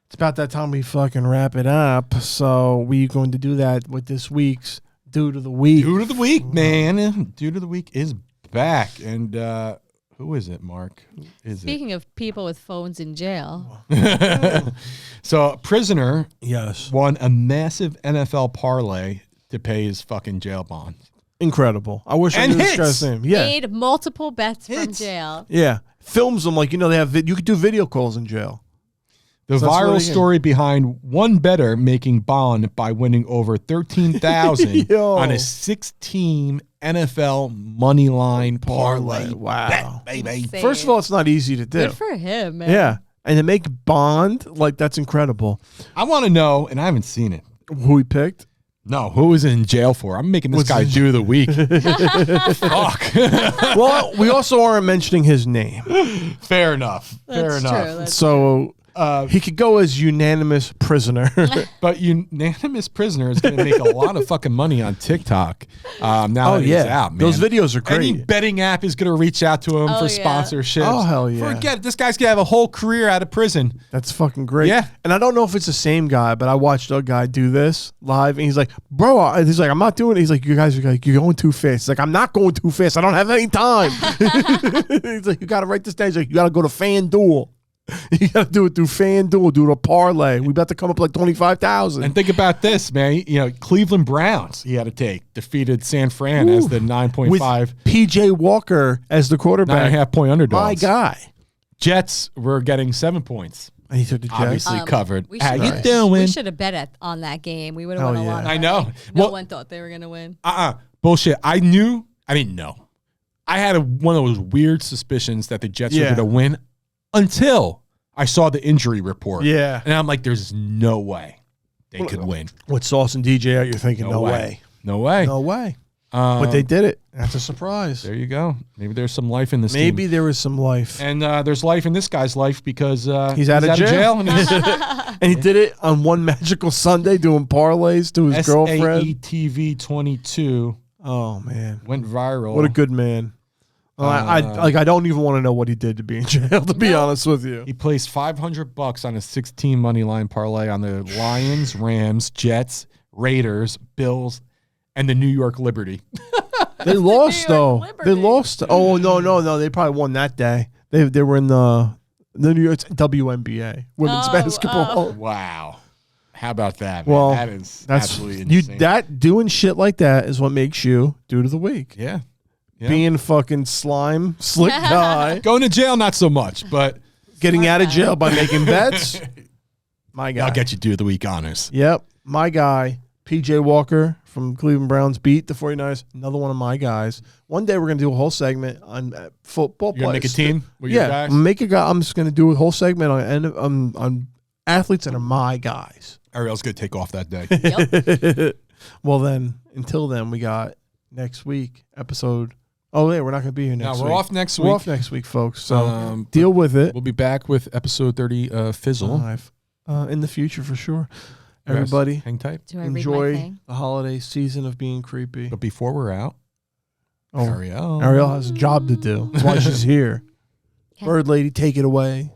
it's about that time we fucking wrap it up. So we're going to do that with this week's Dude of the Week. Dude of the Week, man. Dude of the Week is back. And who is it, Mark? Who is Speaking of people with phones in jail. So a prisoner won a massive NFL parlay to pay his fucking jail bond. Incredible. I wish I knew this guy's name. Yeah. Made multiple bets from jail. Yeah. Films them like, they have you could do video calls in jail. The viral story behind one bettor making bond by winning over $13,000 on a 6-team NFL money line parlay. Wow. Bet, baby. First of all, it's not easy to do. Good for him, man. Yeah. And to make bond, that's incredible. I want to know, and I haven't seen it. Who he picked? No, who was in jail for? I'm making this guy do the week. Fuck. Well, we also aren't mentioning his name. Fair enough. That's true. So he could go as unanimous prisoner. But unanimous prisoner is going to make a lot of fucking money on TikTok now that he's out, man. Those videos are great. Any betting app is going to reach out to him for sponsorships. Oh, hell yeah. Forget it. This guy's going to have a whole career out of prison. That's fucking great. Yeah. And I don't know if it's the same guy, but I watched a guy do this live, and he's like, bro, he's like, I'm not doing it. He's like, you guys are like, you're going too fast. He's like, I'm not going too fast. I don't have any time. He's like, you got to write this down. He's like, you got to go to FanDuel. You got to do it through FanDuel, do it a parlay. We about to come up like 25,000. And think about this, man. You know, Cleveland Browns, he had to take, defeated San Fran as the 9.5. With P.J. Walker as the quarterback. 9.5 point underdogs. My guy. Jets were getting 7 points. And he took the Jets. Obviously covered. We How you should- doing? We should have bet on that game. We would have won a lot of I know. money. No Well- one thought they were going to win. Bullshit. I didn't know. I had one of those weird suspicions that the Jets were going to win until I saw the injury report. Yeah. And I'm like, there's no way they could win. With Sauce and DJ out, you're thinking, no way. No way. No way. But they did it. That's a surprise. There you go. Maybe there's some life in this team. Maybe there is some life. And there's life in this guy's life because he's out of jail. And, and he did it on one magical Sunday doing parlays to his girlfriend. SAETV 22. Oh, man. Went viral. What a good man. I don't even want to know what he did to be in jail, to be honest with you. He placed $500 on a 16 money line parlay on the Lions, Rams, Jets, Raiders, Bills, and the New York Liberty. They lost, though. They lost. Oh, no. They probably won that day. They were in the New York WNBA, women's basketball. Wow. How about that, man? Well, that's absolutely insane. Doing shit like that is what makes you dude of the week. Yeah. Being fucking slime, slick guy. Going to jail, not so much, but getting out of jail by making bets. My guy. I'll get you dude of the week honors. Yep. My guy, P.J. Walker from Cleveland Browns, beat the 49ers. Another one of my guys. One day we're going to do a whole segment on football players. You're going to make a team with your guys? Make a guy. I'm just going to do a whole segment on athletes that are my guys. Ariel's going to take off that day. Well, then, until then, we got next week episode. Oh, yeah, we're not going to be here next week. We're off next week. We're off next week, folks. So deal with it. We'll be back with episode 30 Fizzle. Live. In the future, for sure. Everybody, hang tight. Enjoy the holiday season of being creepy. But before we're out, Ariel has a job to do. That's why she's here. Okay. Bird Lady, take it away.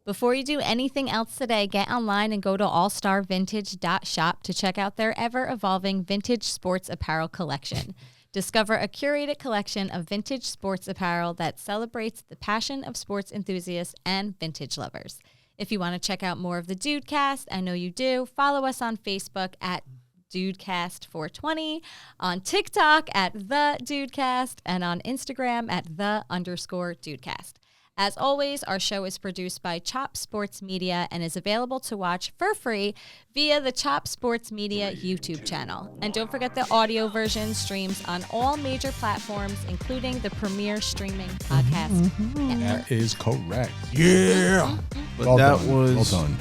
Before you do anything else today, get online and go to allstarvintage.shop to check out their ever-evolving vintage sports apparel collection. Discover a curated collection of vintage sports apparel that celebrates the passion of sports enthusiasts and vintage lovers. If you want to check out more of the Dudecast, I know you do, follow us on Facebook at Dudecast420, on TikTok at The Dudecast, and on Instagram at _Dudecast. As always, our show is produced by Chop Sports Media and is available to watch for free via the Chop Sports Media YouTube channel. And don't forget the audio version streams on all major platforms, including the premier streaming podcast network. That is correct. Yeah. But Well that done. was Well done.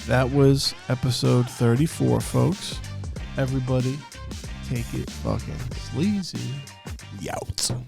That was episode 34, folks. Everybody, take it fucking sleazy. Yout.